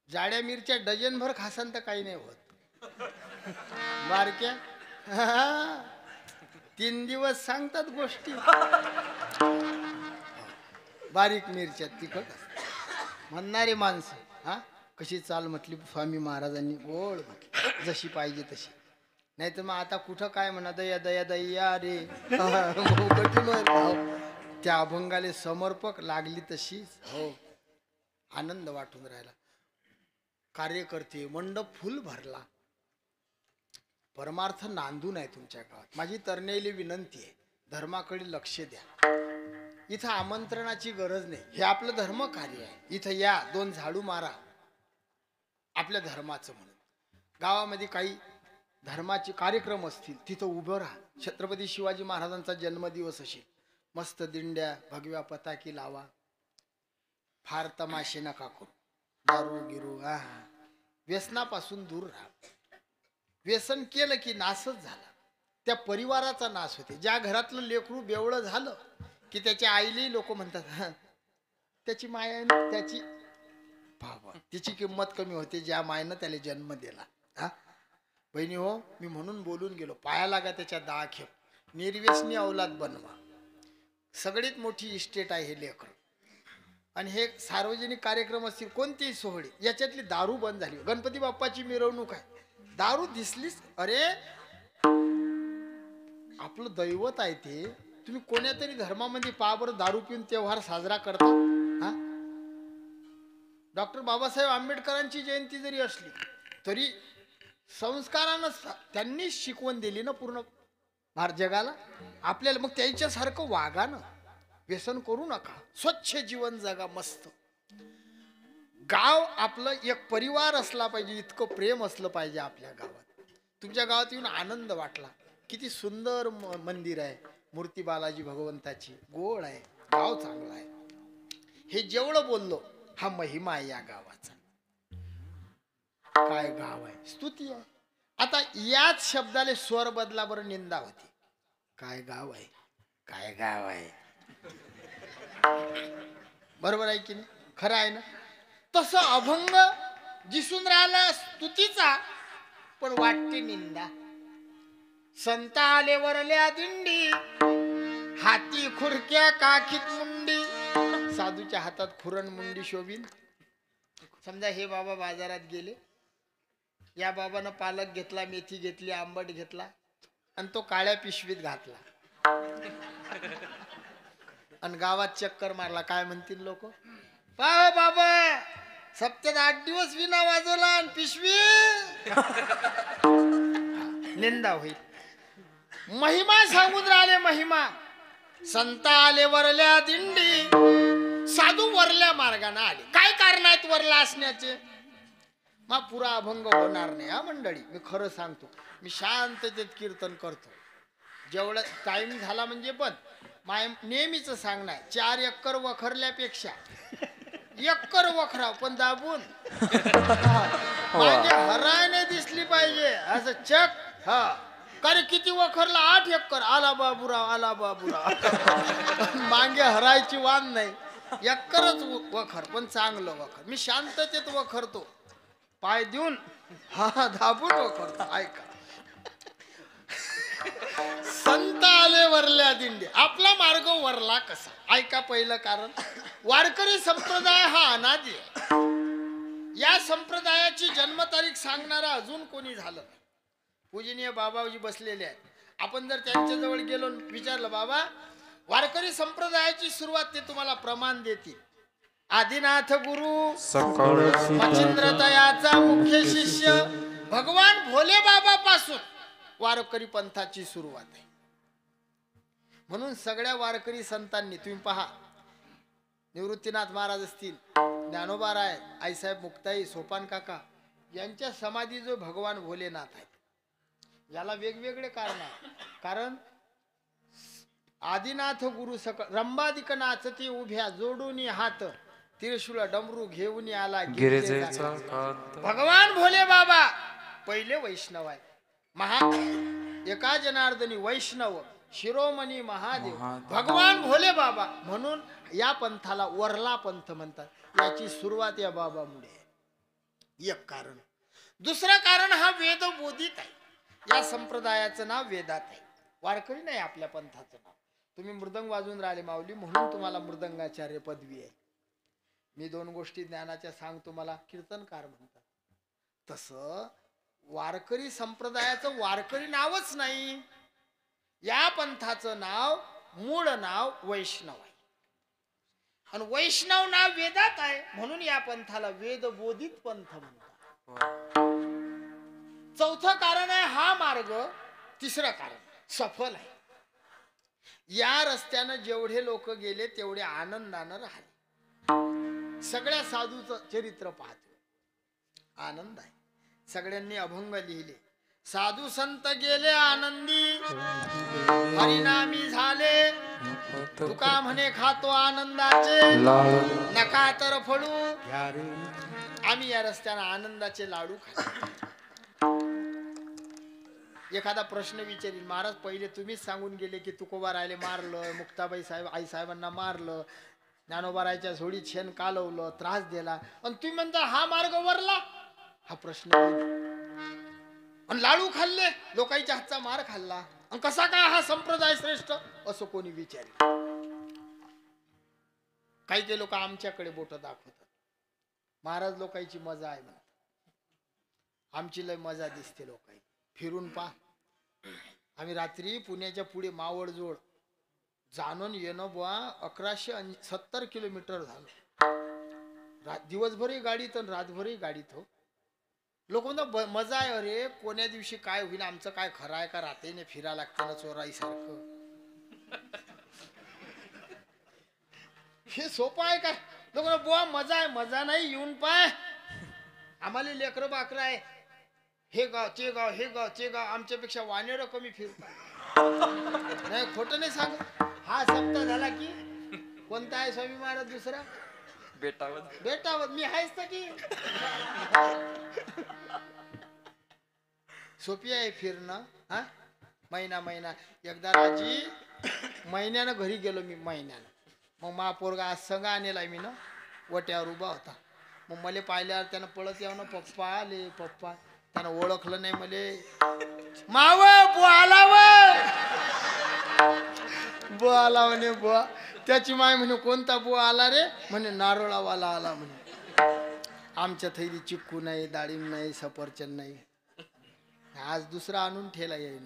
जाड्या मिरच्या डझनभर खासान तर काही नाही होत. बारक्या 3 दिवस सांगतात गोष्टी. बारीक मिरच्या तिखट म्हणणारे माणसं. हा, कशी चाल म्हटली स्वामी महाराजांनी, गोड म्हटली, जशी पाहिजे तशी. नाही तर मग आता कुठं काय म्हणा, दया दया दया रे. कठीण होय. त्या अभंगाले समर्पक लागली तशीच. हो, आनंद वाटून राहिला. कार्यकर्ते, मंडप फुल भरला. परमार्थ नांदून आहे तुमच्या गावात. माझी तरण्याली विनंती आहे, धर्माकडे लक्ष द्या. इथं आमंत्रणाची गरज नाही, हे आपलं धर्म कार्य आहे. इथं या, 2 झाडू मारा आपल्या धर्माचं म्हणून. गावामध्ये काही धर्माचे कार्यक्रम असतील तिथं उभं राहा. छत्रपती शिवाजी महाराजांचा जन्मदिवस असेल, मस्त दिंड्या भगव्या पताकी लावा. फार तमाशे नका करू, दारू गिरू व्यसनापासून दूर राहा. व्यसन केलं की नाशच झाला, त्या परिवाराचा नाश होते. ज्या घरातलं लेकरू बेवळं झालं की त्याच्या आईलाही लोक म्हणतात त्याची माया त्याची भावा, तिची किंमत कमी होते ज्या मायनं त्याला जन्म दिला. बहिणी हो, मी म्हणून बोलून गेलो, पाया लागा त्याच्या 10 खेप. निर्व्यसनी औलाद बनवा. सगळीत मोठी इस्टेट आहे हे लेकर. आणि हे सार्वजनिक कार्यक्रम असतील, कोणतेही सोहळे, याच्यातली दारू बंद झाली. गणपती बाप्पाची मिरवणूक आहे, दारू दिसलीच, अरे आपलं दैवत आहे ते. तुम्ही कोण्या तरी धर्मामध्ये पहा बरं, दारू पिऊन त्योहार साजरा करता. डॉक्टर बाबासाहेब आंबेडकरांची जयंती जरी असली तरी संस्कारानं त्यांनी शिकवण दिली ना पूर्ण भारत जगाला. आपल्याला मग त्यांच्यासारखं वागा ना, व्यसन करू नका, स्वच्छ जीवन जगा. मस्त गाव आपलं एक परिवार असला पाहिजे, इतकं प्रेम असलं पाहिजे आपल्या गावात. तुमच्या गावात येऊन आनंद वाटला. किती सुंदर मंदिर आहे, मूर्ती बालाजी भगवंताची, गोड आहे, गाव चांगला आहे. हे जेवढं बोललो, हा महिमा आहे या गावाचा. काय गाव आहे, स्तुती आहे. आता याच शब्दाले स्वर बदला बरं, निंदा होती. काय गाव आहे, काय गाव आहे. बरोबर आहे की नाही, खरं आहे ना. तसं अभंग दिसून राहिला स्तुतीचा, पण वाटते निंदा. संत आले वरल्या दिंडी, हाती खुरक्या काखीत मुंडी. साधूच्या हातात खुरण मुंडी शोभीन. समजा हे बाबा बाजारात गेले, या बाबानं पालक घेतला, मेथी घेतली, आंबट घेतला आणि तो काळ्या पिशवीत घातला आणि गावात चक्कर मारला. काय म्हणतील लोक, पा बाबा सप्त्यात 8 दिवस विना वाजवला आणि पिशवी. निंदा होईल. महिमा सांगून राहिले, महिमा. संत आले वरल्या दिंडी, साधू वरल्या मार्गाने आले. काय कारण आहेत वरला असण्याचे? मग पुरा अभंग होणार नाही हा मंडळी, मी खरं सांगतो. मी शांततेत कीर्तन करतो. जेवढा टाइम झाला म्हणजे पण माय नेहमीच सांगणार, 4 एकर वखरल्यापेक्षा 1 एकर वखराव पण दाबून माझी हरायने दिसली पाहिजे असं चक. हा कारण किती वखरला, 8 एकर. आला बाबूराव, आला बाबूराव. मागे हरायची वाण नाही, 1 एकरच वखर पण चांगलं वखर. मी शांततेत वखरतो, पाय देऊन दाबून वखरतो. ऐका, संत आले वरल्या दिंडी, आपला मार्ग वरला कसा? ऐका, पहिलं कारण, वारकरी संप्रदाय हा अनादी आहे. या संप्रदायाची जन्मतारीख सांगणारा अजून कोणी झालं? पूजनीय बाबाजी बसलेले आहेत. आपण जर त्यांच्या जवळ गेलो विचारलं, बाबा वारकरी संप्रदायाची सुरुवात, ते तुम्हाला प्रमाण देतील. आदिनाथ गुरु मच्छिंद्रतयाचा मुख्य शिष्य भगवान भोले बाबा पासून वारकरी पंथाची सुरुवात आहे. म्हणून सगळ्या वारकरी संतांनी, तुम्ही पहा, निवृत्तीनाथ महाराज असतील, ज्ञानोबा राय, आईसाहेब मुक्ताई, सोपान काका, यांच्या समाधी जो भगवान भोलेनाथ आहे. याला वेगवेगळे कारण आहे. कारण आदिनाथ गुरु सकळ रंबादिक नाचती उभ्या, जोडून हात त्रिशूळ डमरू घेऊन आला भगवान भोले बाबा. पहिले वैष्णव आहे. एका जनार्दनी वैष्णव शिरोमणी महादेव भगवान भोले बाबा. म्हणून या पंथाला वरला पंथ म्हणतात. याची सुरुवात या बाबामुळे आहे, एक कारण. दुसरं कारण, हा वेद बोधित आहे. या संप्रदायाचं नाव वेदात आहे, वारकरी नाही आपल्या पंथाचं नाव. तुम्ही मृदंग वाजून राहिले माऊली, म्हणून तुम्हाला मृदंगाचार्य पदवी आहे. मी 2 गोष्टी ज्ञानाच्या सांगतो, मला कीर्तनकार म्हणतात. तसं वारकरी संप्रदायाचं वारकरी नावच नाही. या पंथाचं नाव, मूळ नाव वैष्णव आहे. आणि वैष्णव नाव वेदात आहे, म्हणून या पंथाला वेद बोधित पंथ म्हणतात. चौथं कारण आहे हा मार्ग. तिसरं कारण सफल आहे. या रस्त्यानं जेवढे लोक गेले तेवढे आनंदानं राहिले. सगळ्या साधूचं चरित्र पाहतो, आनंद आहे. सगळ्यांनी अभंग लिहिले. साधू संत गेले आनंदी, हरिनामी झाले. तुका म्हणे खातो आनंदाचे, नका तर फळू. आम्ही या रस्त्यानं आनंदाचे लाडू खातो. एखादा प्रश्न विचारील, महाराज पहिले तुम्हीच सांगून गेले की तुकोबा राहिले मारलं, मुक्ताबाई साहेब आई साहेबांना मारलं, ज्ञानोबा रायच्या झोडीत शेण कालवलं, त्रास दिला, आणि तुम्ही म्हणता हा मार्ग वरला. हा प्रश्न. आणि लाडू खाल्ले, लोकांच्या हातचा मार खाल्ला, आणि कसा काय हा संप्रदाय श्रेष्ठ असं कोणी विचारेल. काही ते लोक आमच्याकडे बोट दाखवतात. महाराज लोकांची मजा आहे म्हणतात. आमची लय मजा दिसते लोकांची. फिरून पहा. आम्ही रात्री पुण्याच्या पुढे मावळजोड जाणून येणं बुवा 1170 किलोमीटर झालं. दिवसभरही गाडीत आणि रातभरही गाडीत. हो, लोक म्हणतात मजा आहे. अरे कोण्या दिवशी काय होईल, आमचं काय खरं आहे का? रात्रीने फिरा लागतं ना चोराई सारखं. हे सोपं आहे काय? लोक बुवा मजा आहे. मजा नाही, येऊन पाय. आम्हाला लेकरं बाकरं आहे. हे गाव ते गाव, हे गाव ते गाव, आमच्यापेक्षा वानेर कमी फिरतात. नाही, खोटं नाही सांग. हा सप्ताह झाला की कोणता आहे स्वामी महाराज दुसरा? बेटावत. बेटावत मी आहेच तर की. सोपी आहे फिरणं. हा, महिना महिना. एकदा राजी महिन्यानं घरी गेलो मी, महिन्यानं. मग मा पोरगा आज संघ आणलाय मी ना, वट्यावर उभा होता. मग मला पाहिल्यावर त्यानं पळत यावं ना, पप्पा आले पप्पा. त्यानं ओळखलं नाही मले. माव बुवा आला, बुवा आला म्हणे. बुवा त्याची माय म्हणे कोणता बुवा आला रे? म्हणे नारळावाला आला म्हणे. आमच्या थैली चिक्कू नाही, डाळिंब नाही, सफरचंद नाही. आज दुसरा आणून ठेला येईन.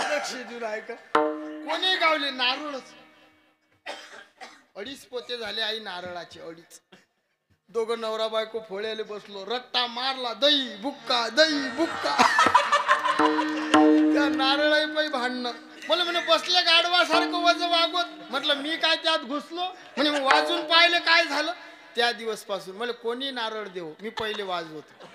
लक्ष देऊन ऐका. कोणी गावले नारळच. 2.5 पोते झाले आई नारळाचे, 2.5. दोघं नवरा बायको फोळ्याले बसलो. रट्टा मारला, दही बुक्का दही बुक्का. त्या नारळाई पायी भांडणं. मला म्हणे बसले गाढवासारखं वज वागवत. म्हटलं मी काय त्यात घुसलो? म्हणे वाजून पाहिलं काय झालं. त्या दिवस पासून मला कोणी नारळ देऊ, मी पहिले वाजवतो.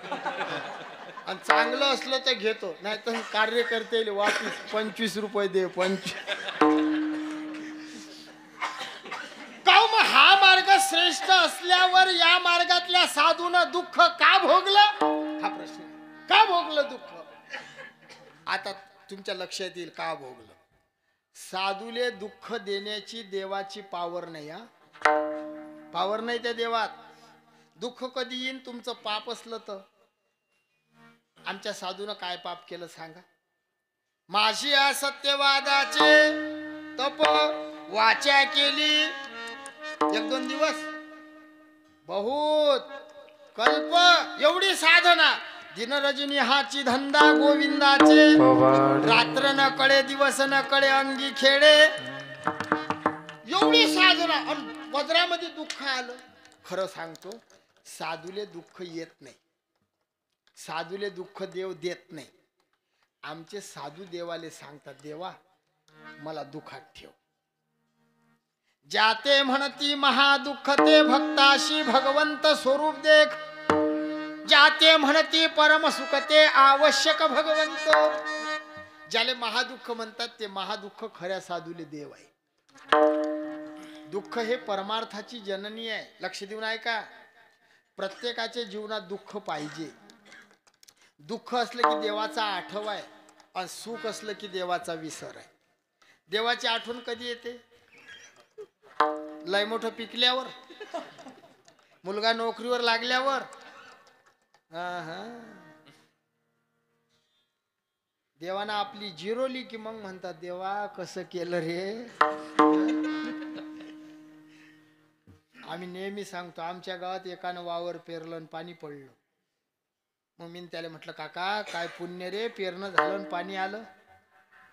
आणि चांगलं असलं तर घेतो, नाही तर कार्यकर्ते वापिस 25 रुपये दे. 25. हा मार्ग श्रेष्ठ असल्यावर या मार्गातल्या साधूनं दुःख का भोगलं? हा प्रश्न. का भोगलं दुःख? आता तुमच्या लक्षात येईल का भोगलं. साधूले दुःख देण्याची देवाची पावर नाही. हा, पावर नाही त्या देवात. दुःख कधी येईन तुमचं पाप असलं तर. आमच्या साधूनं काय पाप केलं सांगा? माझी असत्यवादाचे तप वाचा केली. 1-2 दिवस बहुत कल्प एवढी साधना. दिन रजनी हाची धंदा गोविंदाचे. रात्र न कळे दिवस न कळे अंगी खेळे. एवढी साधना आणि वज्रामध्ये दुःख आलं. खरं सांगतो साधूले दुःख येत नाही. साधूले दुःख देव देत नाही. आमचे साधू देवाले सांगतात, देवा मला दुःखात ठेव. जाते म्हणती महादुःख ते भक्ताशी भगवंत स्वरूप देख. जाते म्हणती परम सुख ते आवश्यक भगवंत. ज्याले महादुःख म्हणतात ते महादुःख खऱ्या साधूले देव आहे. दुःख हे परमार्थाची जननी आहे. लक्ष देऊन ऐका. प्रत्येकाच्या जीवनात दुःख पाहिजे. दुःख असलं की देवाचा आठव आहे, आणि सुख असलं की देवाचा विसर आहे. देवाची आठवण कधी येते? लय मोठं पिकल्यावर, मुलगा नोकरीवर लागल्यावर. देवाना आपली जिरोली की मग म्हणतात, देवा कसं केलं रे. आम्ही नेहमी सांगतो, आमच्या गावात एकानं वावर पेरलं आणि पाणी पडलं. मग मी त्याला म्हटलं, काका काय पुण्य रे, पेरणं झालं आणि पाणी आलं.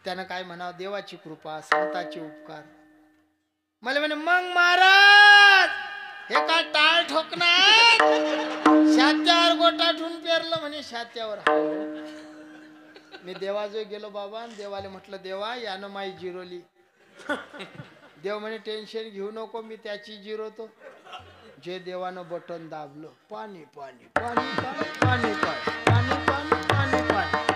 त्यानं काय म्हणावं, देवाची कृपा संतांचे उपकार. मला म्हणे मग महाराज हे का टाळ ठोकणार शात्यावर गोटा ठेवून पेरलं म्हणे शात्यावर. मी देवाजवळ गेलो बाबा आणि देवाला म्हटलं देवा यानं माई जिरोली. देव म्हणे टेन्शन घेऊ नको मी त्याची जिरवतो. जे देवानं बटन दाबलं पाणी पाणी पाणी पाणी पाणी पाणी पाणी पाणी पाणी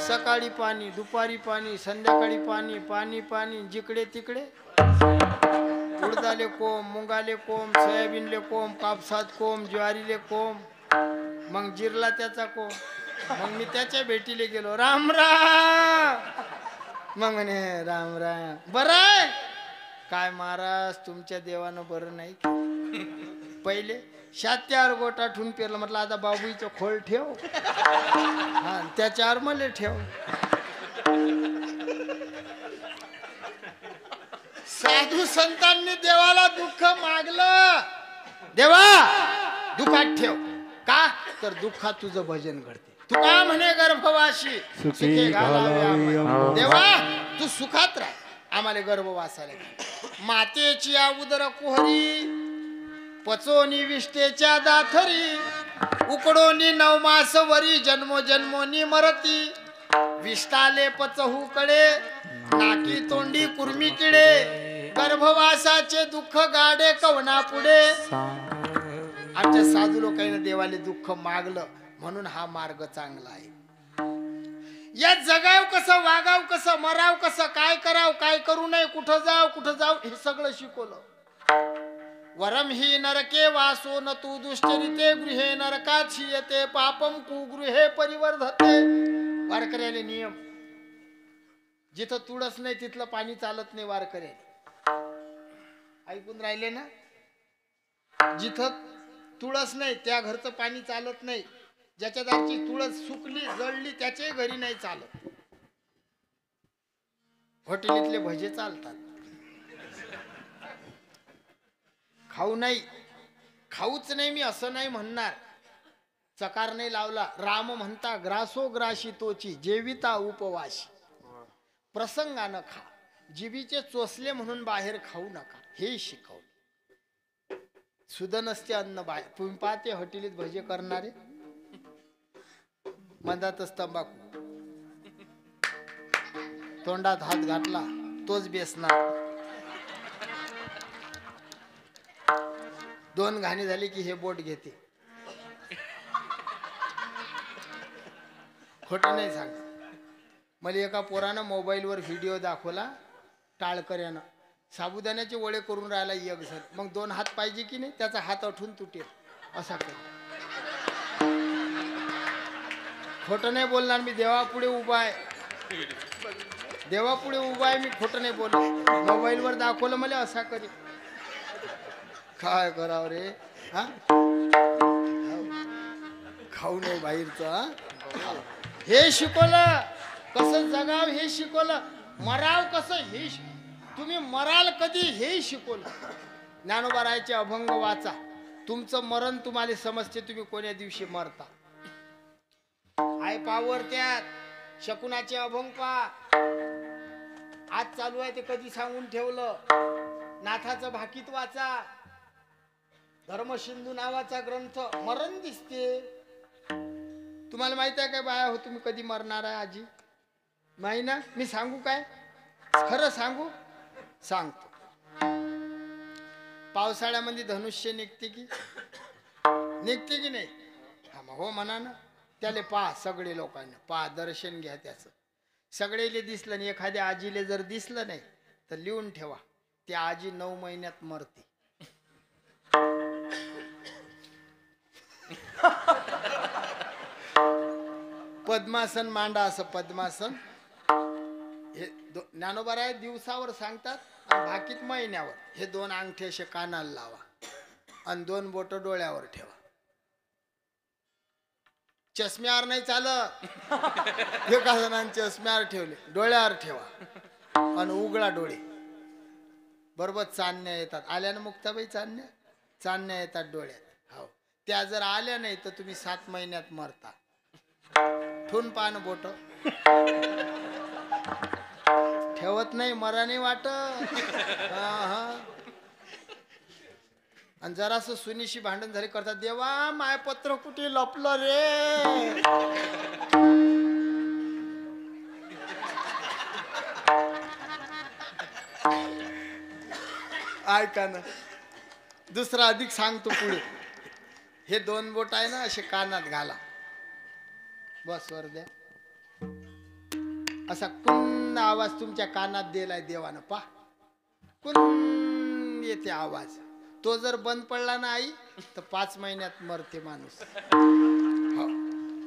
सकाळी पाणी दुपारी पाणी संध्याकाळी पाणी पाणी पाणी जिकडे तिकडे. उडदाले कोंब मुंगाले कोंब सोयाबीनले कोंब कापसात कोंब ज्वारीले कोंब. मग जिरला त्याचा कोंब. मग मी त्याच्या भेटीले गेलो राम राम. मग म्हणे राम राम बरं आहे काय महाराज तुमच्या देवानं बरं नाही. पहिले शात्यावर गोटा ठेवून पेरलं म्हटलं आता बाबूचं खोल ठेव हा त्याच्यावर मले ठेव. साधू संतांनी देवाला दुःख मागलं. देवा दुःखात ठेव का तर दुःखात तुझं भजन घडते. तू का म्हणे गर्भवासी सुखे घालावे आम्हाला. देवा तू सुखात राह आम्हाला गर्भवासाला. मातेची उदर कुहरी पचोनी विष्टेच्या दाथरी उकडोनी 9 मास वरी जन्मोजन्मोनी मरती. विष्टाले पचहू कडे नाकी तोंडी कुर्मी किडे गर्भवासाचे दुःख गाडे कवना पुढे. आमच्या साधू लोकांनी देवाले दुःख मागलं म्हणून हा मार्ग चांगला आहे. या जगाव कसं वागाव कसं मराव कसं काय कराव काय करू नये कुठं जाव हे सगळं शिकवलं. वरम ही नरके वासो न तू दुष्चरिते गृहे नरकाची येते पापम कुगृहे परिवर्धते. वारकऱ्याले नियम जिथं तुळस नाही तिथलं पाणी चालत नाही. वारकऱ्याले ऐकून राहिले ना. जिथं तुळस नाही त्या घरचं पाणी चालत नाही. ज्याच्या दारची तुळस सुकली जळली त्याच्याही घरी नाही चालत. हॉटेलीतले भजे चालतात. खाऊ नाही खाऊच नाही मी असं नाही म्हणणार. चकार नाही लावला. राम म्हणता ग्रासो ग्राशी तोची जेविता उपवाशी. प्रसंगानं खा जिबीचे चोचले म्हणून बाहेर खाऊ नका हे शिकवलं. सुध नसते अन्न बाहेर. तुम्ही पाहते हॉटेलीत भजे करणारे मंदातच तंबाखू तोंडात हात घातला तोच बेसणार. 2 घाणी झाली की हे बोट घेते. खोटं नाही सांग. मला एका पोरानं मोबाईलवर व्हिडिओ दाखवला. टाळकऱ्यानं साबुदाण्याचे वडे करून राहिला एक जण. मग 2 हात पाहिजे की नाही त्याचा हात अठून तुटेल असा कर. खोटं नाही बोलणार मी. देवापुढे उभा आहे. देवापुढे उभा आहे मी. खोटं नाही बोलणार. मोबाईलवर दाखवलं मला असा करी. काय करावं रे हा. खाऊ नये बाहेरचं. हे शिकवलं कसं जगाव हे शिकवलं. मराव कसं हे तुम्ही मराल कधी हे शिकवलं. ज्ञानोबारायचे अभंग वाचा. तुमचं मरण तुम्हाला समजते तुम्ही कोण्या दिवशी मरता. आय पावर त्यात शकुनाचे अभंग पा आज चालू आहे ते कधी सांगून ठेवलं. नाथाचं भाकीत वाचा. धर्मसिंधू नावाचा ग्रंथ. मरण दिसते तुम्हाला. माहित आहे काय बाया हो तुम्ही कधी मरणार आहे आजी माही ना. मी सांगू काय खरं सांगू सांगतो. पावसाळ्यामध्ये धनुष्य निघते की नाही. हो म्हणा ना. त्याले पहा सगळे लोकांना पहा दर्शन घ्या त्याचं. सगळेले दिसलं नाही. एखाद्या आजीले जर दिसलं नाही तर लिहून ठेवा ती आजी 9 महिन्यात मरते. पद्मासन मांडा असं पद्मासन. हे ज्ञानोबाराय दिवसावर सांगतात आणि भाकीत महिन्यावर. हे 2 अंगठे असे कानाला लावा आणि 2 बोट डोळ्यावर ठेवा. चष्म्यावर नाही चालत. एका जणांनी चष्म्यावर ठेवले डोळ्यावर ठेवा आणि उघडा डोळे. बरोबर चांदण्या येतात. आल्यानं मुक्ताबाई चांदण्या येतात डोळ्यात. हो त्या जर आल्या नाही तर तुम्ही 7 महिन्यात मरता. ठून पान बोट ठेवा. ठेवत नाही मरा नाही वाटत. आणि जरासं सुनीशी भांडण झाले करतात, देवा माय पत्र कुठे लपलं रे. ऐका ना, दुसरा अधिक सांगतो पुढे. हे 2 बोट आहे ना असे कानात घाला, बस वर द्या. असा कुन्न आवाज तुमच्या कानात दिलाय देवानं, पा कुन्न येते आवाज. तो जर बंद पडला ना आई तर 5 महिन्यात मरते माणूस. हो,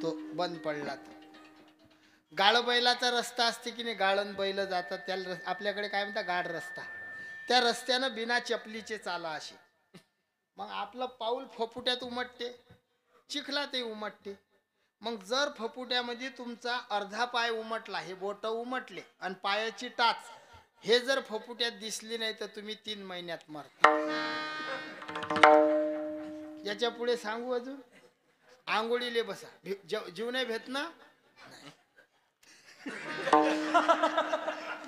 तो बंद पडला तर. गाळ बैलाचा रस्ता असते की नाही, गाळण बैल जातात त्याला आपल्याकडे काय म्हणतात, गाड रस्ता. त्या रस्त्यानं बिना चपलीचे चाला असे. मग आपलं पाऊल फपुट्यात उमटते, चिखलातही उमटते. मग जर फपुट्यामध्ये तुमचा अर्धा पाय उमटला, हे बोट उमटले आणि पायाची टाच हे जर फपुट्यात दिसली नाही तर तुम्ही 3 महिन्यात मरता. याच्या पुढे सांगू अजून. आंघोळीले बसा, जीव नाही भेट ना.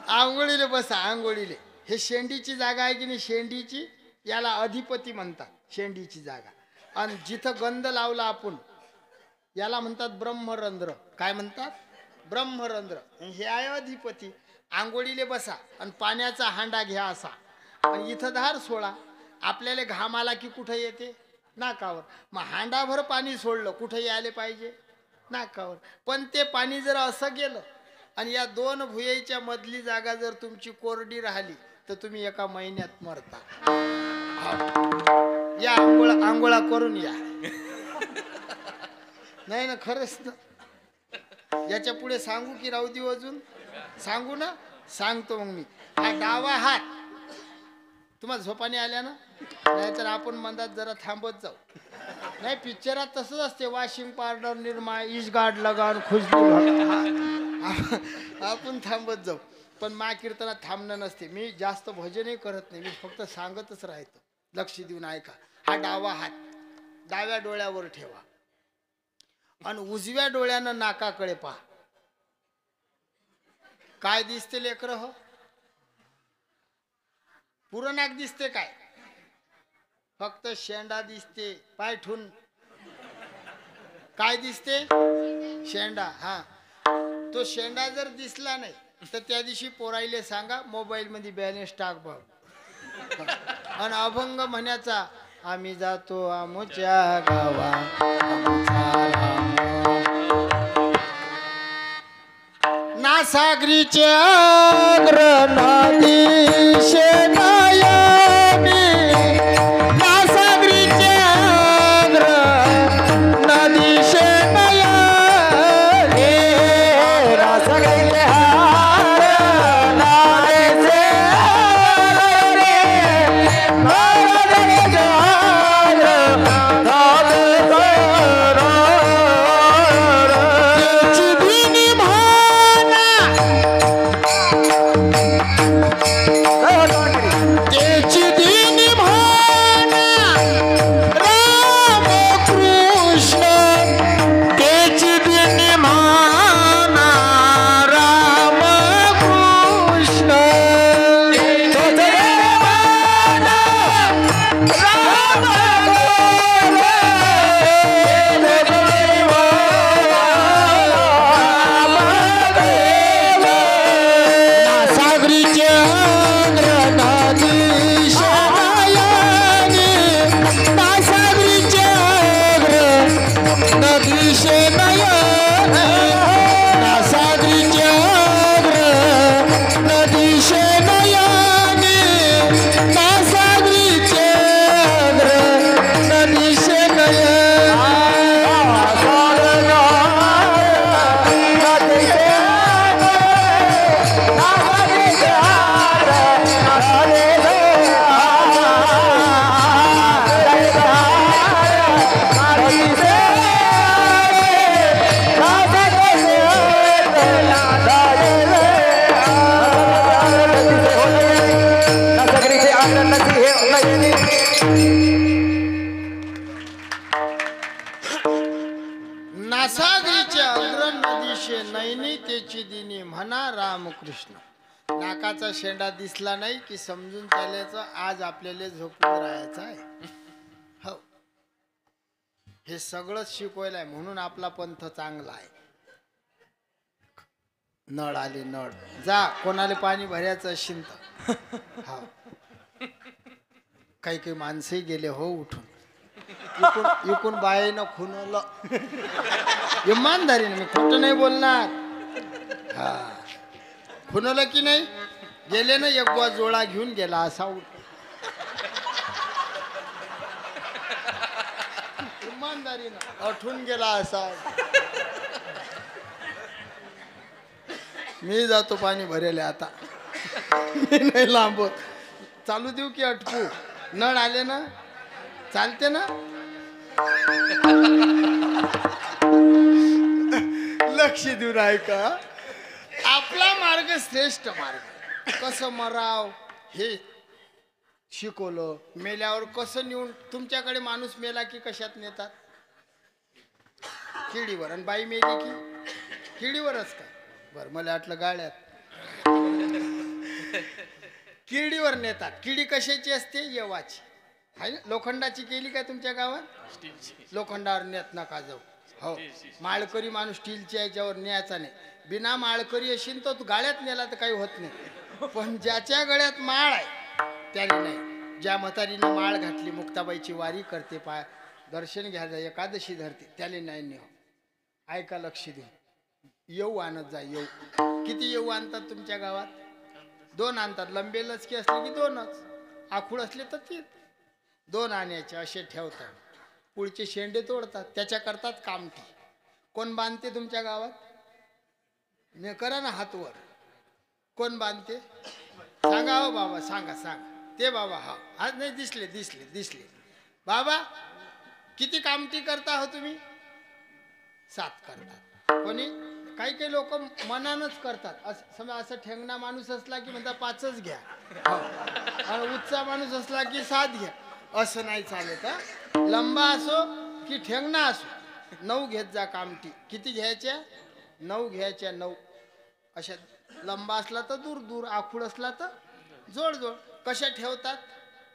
आंघोळीले बसा, आंघोळीले. हे शेंडीची जागा आहे की नाही, शेंडीची, याला अधिपती म्हणतात, शेंडीची जागा. आणि जिथं गंध लावला आपण याला म्हणतात ब्रह्मरंध्र. काय म्हणतात, ब्रह्मरंध्र. हे आहे अधिपती. आंघोळीले बसा आणि पाण्याचा हांडा घ्या असा, आणि इथं धार सोडा. आपल्याला घाम आला की कुठं येते, नाकावर. मग हांडाभर पाणी सोडलं कुठं यायला पाहिजे, नाकावर. पण ते पाणी जर असं गेलं आणि या 2 भुयेच्या मधली जागा जर तुमची कोरडी राहिली तर तुम्ही 1 महिन्यात मरता. या आंघोळा करून या. नाही ना, खरंच ना. याच्या पुढे सांगू की राहू देऊ अजून. सांगू ना, सांगतो मग मी. हा डावा हात तुम्हाला झोपाने आल्या ना, नाहीतर आपण मंदात जरा थांबत जाऊ. नाही, पिक्चरात तसंच असते, वॉशिंग पावडर निरमा इश गार्ड लगान खुशबू. आपण थांबत जाऊ. पण मा कीर्तनात थांबणं नसते. मी जास्त भजनही करत नाही, मी फक्त सांगतच राहतो. लक्ष देऊन ऐका. हा डावा हात डाव्या डोळ्यावर ठेवा आणि उजव्या डोळ्यानं नाकाकडे पहा. काय दिसते लेकरं हो, पुरं नाक दिसते काय, फक्त शेंडा दिसते. पाय ठून काय दिसते, शेंडा. हा, तो शेंडा जर दिसला नाही तर त्या दिवशी पोराईले सांगा मोबाईल मध्ये बॅलन्स टाक बघ. आणि अभंग म्हणायचा, आम्ही जातो आमच्या गावा नासागरीचे अग्र नदी शेनायनी, नासागरीचे अग्र नदी शेनायनी, नासागरीचे हार नादेचे नासागरीच्या अग्र नदीशे नैनी तेची दिनी म्हणा रामकृष्ण. नाकाचा शेंडा दिसला नाही की समजून चालायचं आज आपल्याला झोपून राहायचं आहे. हो, हे सगळंच शिकवायला आहे म्हणून आपला पंथ चांगला आहे. नळ आले नळ, जा कोणाला पाणी भरायचं असेल तर. हा, काही काही माणसंही गेले हो उठून. इकून बाईनं खुनवलं. इमानदारीने, मी खोटं नाही बोलणार. हा, खुनवलं की नाही गेले ना, एक बुवा जोळा घेऊन गेला असा इमानदारीनं उठून गेला असा. मी जातो पाणी भरेले आता. मी नाही लांबत. चालू देऊ की अटकू? नळ आले ना, चालते ना. लक्ष देऊन ऐका. आपला मार्ग श्रेष्ठ मार्ग. कसं मराव हे शिकवलं. मेल्यावर कसं नेऊन, तुमच्याकडे माणूस मेला की कशात नेतात? किडीवर. आणि बाई मेली की किडीवरच का? बर, मला वाटलं गाड्यात. किडीवर नेतात. किडी कशाची असते? येवाची आहे ना. लोखंडाची केली काय तुमच्या गावात? लोखंडावर नेत नका जाऊ. हो, माळकरी माणूस स्टीलच्या याच्यावर न्यायचा नाही. बिना माळकरी असेल तर तू गाड्यात नेला तर काही होत नाही, पण ज्याच्या गळ्यात माळ आहे त्याने नाही. ज्या म्हातारीनं माळ घातली, मुक्ताबाईची वारी करते, दर्शन घ्यायला एकादशी धरते, त्याने नाही नेह. ऐका लक्ष देऊन. येऊ आणत जा. येऊ किती येऊ आणतात तुमच्या गावात? 2 आणतात. लंबे लचके असले की 2च, आखूड असले तर 3. 2 आणायचे असे ठेवतात. पुढचे शेंडे तोडतात, त्याच्या करतात कामठी. कोण बांधते तुमच्या गावात? मी करा ना हातवर. कोण बांधते सांगा हो बाबा, सांगा सांगा. ते बाबा. हा आज नाही दिसले दिसले दिसले बाबा. किती कामठी करता हो तुम्ही? 7 करतात. कोणी? काही काही लोक मनानच करतात. समजा असं ठेंगणा माणूस असला की म्हणता 5च घ्या, आणि उच्चा माणूस असला की 7 घ्या. असं नाही चालत. लंबा असो की ठेंगणा असो, 9 घेत जा कामठी. किती घ्यायच्या? 9 घ्यायच्या. 9 अशा. लंबा असला तर दूर दूर, आखूड असला तर जोड जोड. कशा ठेवतात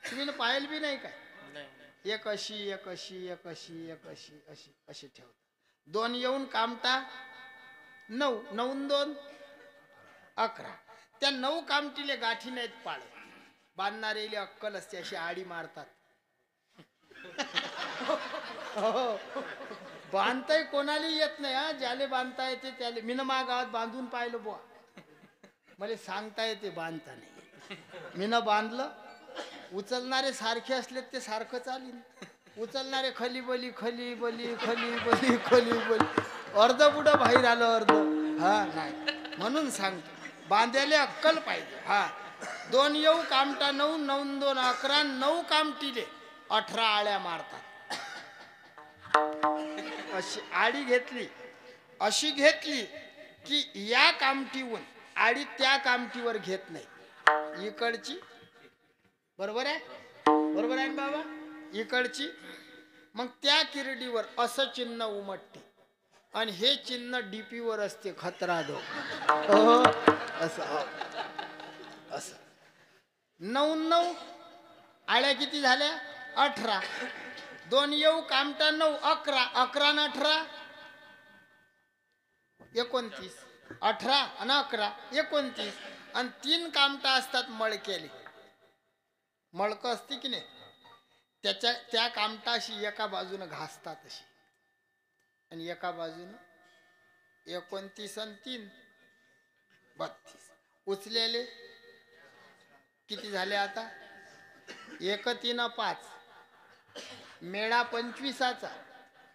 तुम्ही पाहिलं बी नाही काय? एक अशी, एक अशी, एक अशी, एक अशी, अशी अशी ठेवतात. 2 येऊन कामटा 9, 9 2 11. त्या 9 कामटीले गाठी नाहीत पाळत. बांधणारेले अक्कल असते, अशी आडी मारतात. बांधताय कोणाला येत नाही. हा, ज्याले बांधता येते त्याले. मीन मा गावात बांधून पाहिलं बुवा, मला सांगता येते बांधता नाही. मीन बांधलं. उचलणारे सारखे असले ते सारखं चालीन. उचलणारे खली बली खली बली खली बली खली बली, अर्ध पुढं बाहेर आलं अर्ध. हा नाही, म्हणून सांगतो बांधायला अक्कल पाहिजे. हा, 2 येऊ कामटा 9, 9 2 11. 9 कामटीले 18 आळ्या मारतात. अशी आडी घेतली, अशी घेतली की या कामटीहून आडी त्या कामटीवर घेत नाही. इकडची बरोबर आहे, बरोबर आहे ना बाबा? इकडची. मग त्या किरडीवर असं चिन्ह उमटते, आणि हे चिन्ह डीपीवर असते. खतरा दो असं असं. 9 9 आळ्या किती झाल्या? 18. 2 येऊ कामटा 9 11. 11 न 18 29. 18 आणि 11 29. आणि 3 कामटा असतात मळकेले. मळक असते की नाही, त्या कामटाशी एका बाजूनं घासतात अशी, आणि एका बाजूनं 29 आणि 3 32. उचलेले किती झाले आता? 1 3 5. मेळा 25चा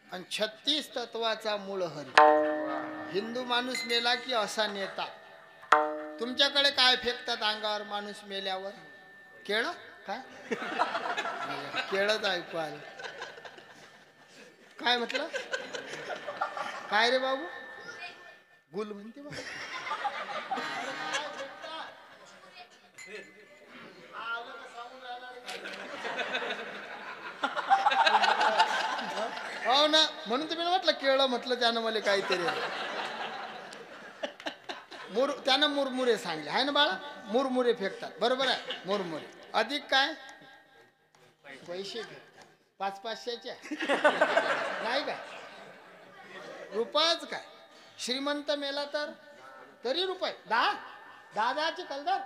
आणि 36 तत्वाचा मूळ हरी. हिंदू माणूस मेला की असा नेता. तुमच्याकडे काय फेकतात अंगावर माणूस मेल्यावर? केळ. काय केळच ऐकू आलं. काय म्हटलं? काय रे बाबू? गुल म्हणते बाबा. हो ना, म्हणून तुम्ही म्हटलं केळं म्हटलं त्यानं मला काहीतरी. त्यानं मुरमुरे सांगले आहे ना बाळा, मुरमुरे फेकतात, बरोबर आहे, मुरमुरे. अधिक काय? पैसे फेकतात, 500-500च्या नाही काय, रुपयाच काय. श्रीमंत मेला तर तरी रुपये 10-10चे कलदर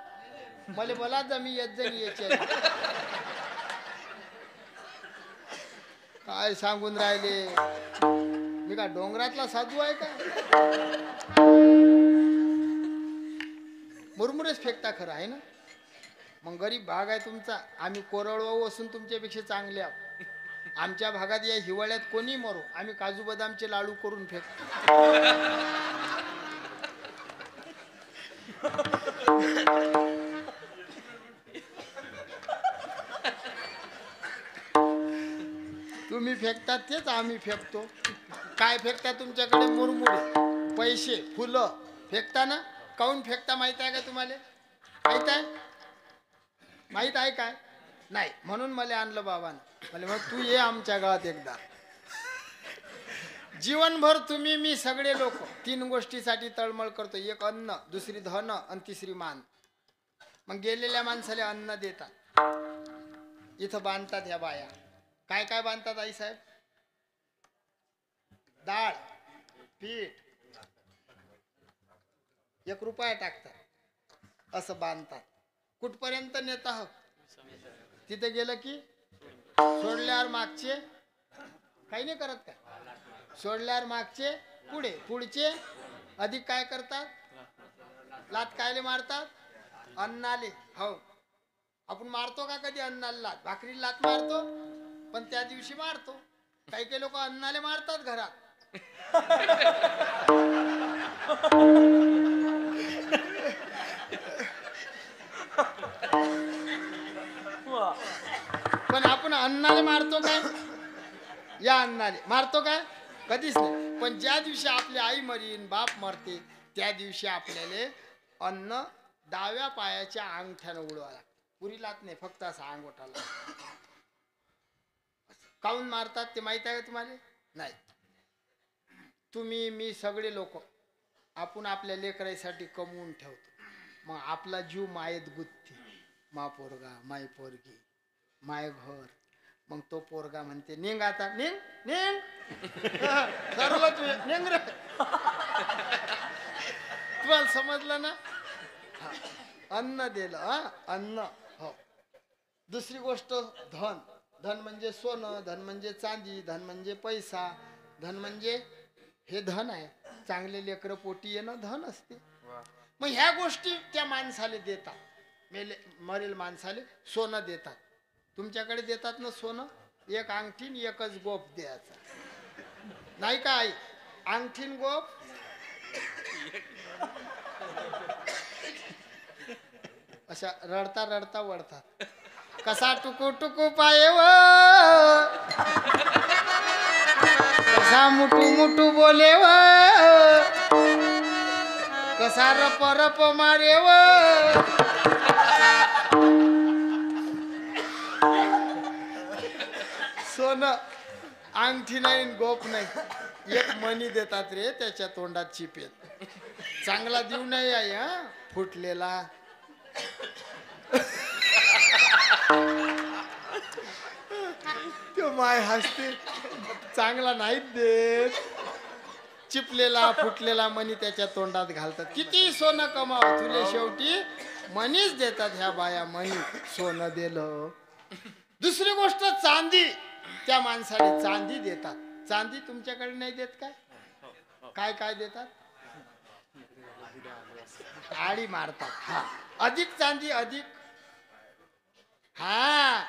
मला बोला जमी येत जणी याचे काय सांगून राहिले. मी का डोंगरातला साधू आहे का? मुरमुरेच फेकता खरं आहे ना. मग गरीब भाग आहे तुमचा, आम्ही कोरडवाहू असून तुमच्यापेक्षा चांगले आहोत. आमच्या भागात या हिवाळ्यात कोणी मरो, आम्ही काजू बदामचे लाडू करून फेकतो. तुम्ही फेकतात तेच आम्ही फेकतो. काय फेकता तुमच्याकडे? मुरमुरे, पैसे, फुलं फेकता ना. काऊन फेकता माहित आहे का तुम्हाला? माहित आहे? माहित आहे काय? नाही. म्हणून मला आणलं बाबानं. मला मग तू ये आमच्या गावात एकदा. जीवनभर तुम्ही मी सगळे लोक 3 गोष्टीसाठी तळमळ करतो. एक अन्न, दुसरी धन आणि तिसरी मान. मग गेलेल्या माणसाला अन्न देतात, इथं बांधतात ह्या बाया. काय काय बांधतात आई साहेब? डाळ, पीठ, 1 रुपया टाकतात, असं बांधतात. कुठपर्यंत नेत आहोत? तिथे गेलं की सोडल्यावर मागचे काही नाही करत काय, सोडल्यावर मागचे पुढे, पुढचे अधिक काय करतात? लात कायले मारतात? अन्नाले. हो, आपण मारतो का कधी अन्नाला लात? भाकरी लात मारतो, पण त्या दिवशी मारतो. काही काही लोक अन्नाले मारतात घरात. पण आपण अन्नाले मारतो काय? या अन्नाले मारतो काय? कधीच नाही. पण ज्या दिवशी आपली आई मरीन, बाप मरते, त्या दिवशी आपल्याला अन्न डाव्या पायाच्या अंगठ्यानं उडवायला. पुरी लात नाही, फक्त असा अंगोठाला. काऊन मारतात ते माहित आहे का तुम्हाला? नाही. तुम्ही मी सगळे लोक आपण आपल्या लेकरासाठी कमवून ठेवतो. मग आपला जीव मायेत गुत्ती. मा पोरगा, माय पोरगी, माय घर. मग तो पोरगा म्हणते निघ आता, निघ निघ ठरवलं तू, निघ रे. तुम्हाला समजलं ना? अन्न दिलं. अन्न. हो. दुसरी गोष्ट धन. धन म्हणजे सोनं, धन म्हणजे चांदी, धन म्हणजे पैसा, धन म्हणजे हे धन आहे. चांगले लेकर पोटी येणं धन असते. मग ह्या गोष्टी त्या माणसाला देतात. मरेल माणसाले सोनं देतात. तुमच्याकडे देतात ना सोनं? 1 अंगठीन 1च गोप द्यायचा नाही का आई? अंगठीन गोप. अशा रडता रडता वडतात. कसा टुकू टुकू पाये व, कसा मुटू मुटू बोले व, कसा रप रप मारे व. सोनं अंगठी नाही, गोप नाही. 1 मणी देतात रे, त्याच्या तोंडात चिपेल. चांगला देऊ नाही आई, फुटलेला. तो माय हसते, चांगला नाहीत देत. चिपलेला फुटलेला मणी त्याच्या तोंडात घालतात. किती सोनं कमाव, तुले शेवटी मनीच देतात ह्या बाया. मणी सोनं दिलं. दुसरी गोष्ट चांदी. त्या माणसाने चांदी देतात. चांदी तुमच्याकडे नाही देत काय? काय काय देतात? आडी मारतात. हा, अधिक चांदी, अधिक. हा,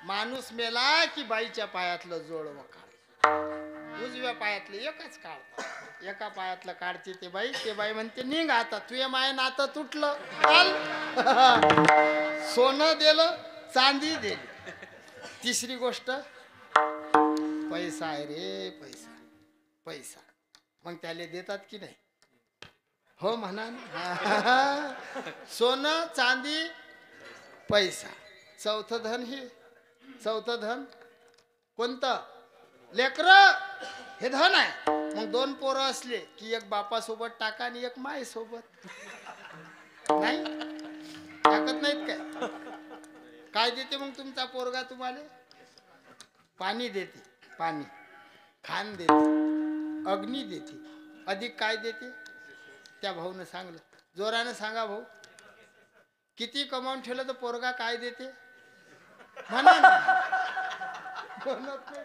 माणूस मेला की बाईच्या पायातलं जोडवं काढ. उजव्या पायातलं एकच काढतात. एका पायातलं काढते ते बाई. ते बाई म्हणते निघ आता, तुझ्या माय नातं तुटलं, चाल. सोनं दिलं, चांदी दिली. तिसरी गोष्ट पैसा आहे रे, पैसा. पैसा मग त्याला देतात की नाही? हो म्हणा. सोनं, चांदी, पैसा. चौथं धन. हे चौथं धन कोणतं? लेकर. हे धन आहे. मग 2 पोरं असले की 1 बापासोबत टाका आणि 1 माय सोबत. नाही टाकत नाहीत काय? काय देते मग तुमचा पोरगा तुम्हाला? पाणी देते, पाणी, खान देते, अग्नी देते, अधिक काय देते? त्या भाऊनं सांगलं, जोरानं सांगा भाऊ. किती कमावून ठेवलं तर पोरगा काय देते? म्हणा ना. म्हणत नाही.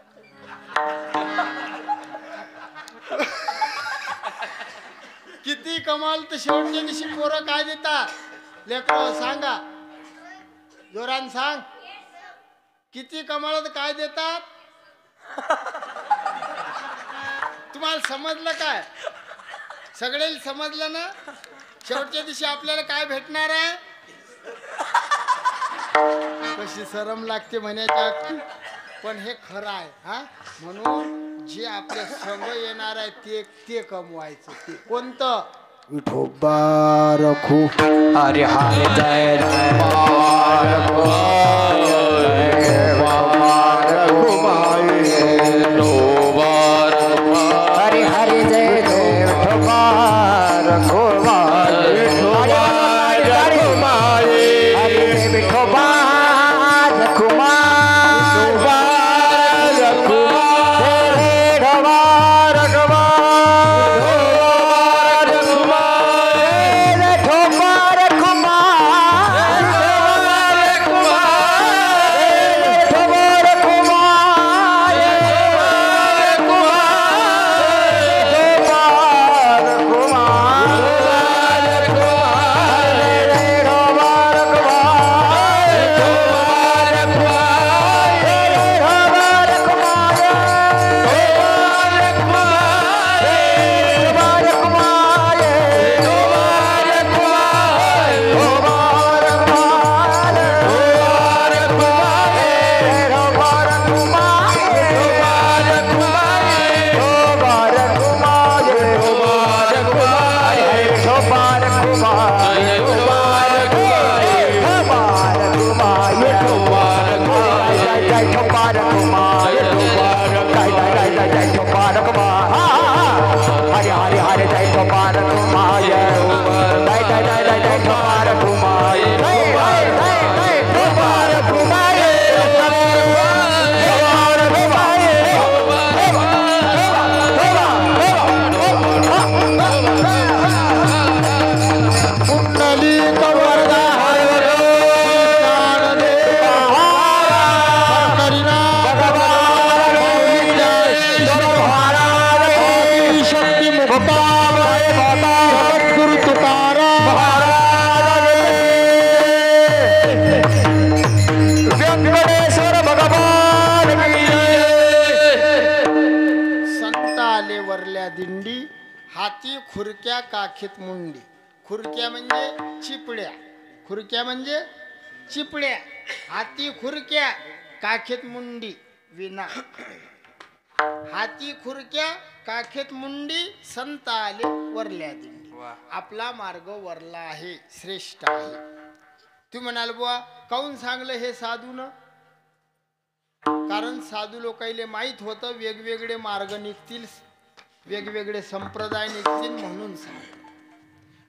किती कमाल तर शेवटच्या दिवशी पोरं काय देतात? लेकरं सांगा, जोरान सांग. किती कमाल तर काय देतात? तुम्हाला समजलं काय? सगळे समजलं ना? शेवटच्या दिवशी आपल्याला काय भेटणार आहे? कशी शरम लागते म्हणायच्या अगदी, पण हे खरं आहे हा. म्हणून जे आपल्या संग येणार आहे ते कमवायचं. ते कोणतं? विठोबा रखू. अरे हरे जय हरे हरे जय जय विठोबा रखुमाई. हरे विठोबा दिंडी हाती खुरक्या काखेत मुंडी. खुरक्या म्हणजे चिपड्या, खुरक्या म्हणजे चिपड्या, हाती खुरक्या काखेत मुंडी विना. हाती खुरक्या काखेत मुंडी, संत आले वरल्या दिंडी. आपला मार्ग वरला आहे, श्रेष्ठ आहे. तू म्हणाल बुवा काऊन सांगलं हे साधून? कारण साधू लोकांना माहित होतं वेगवेगळे मार्ग निघतील, वेगवेगळे संप्रदाय निघतील म्हणून सांग.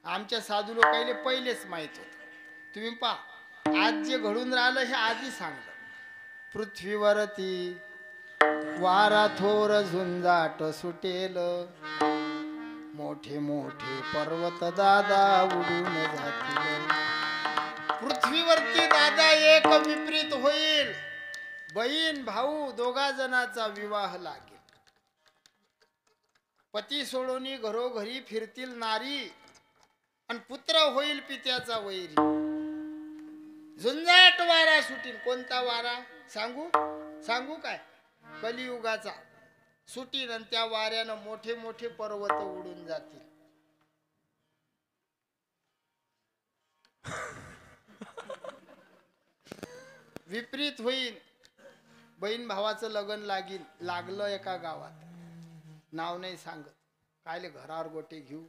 आमच्या साधू लोकांना पहिलेच माहित होत. तुम्ही पहा आज जे घडून राहिलं हे आधी सांगलं. पृथ्वीवरती वारा थोर झुंजाट सुटेल, मोठे मोठे पर्वत दादा उडून जातील. पृथ्वीवरती दादा एक विपरीत होईल. बहीण भाऊ दोघा जणांचा विवाह लागेल. पती सोडून घरोघरी फिरतील नारी, आणि पुत्र होईल पित्याचा वैरी. झुंजाट वारा सुटील. कोणता वारा सांगू? सांगू काय? कलियुगाचा सुटील, आणि त्या वाऱ्यानं मोठे मोठे पर्वत उडून जातील. विपरीत होईल. बहीण भावाचं लग्न लागलं एका गावात. नाव नाही सांगत, कायले घरावर गोटे घेऊ.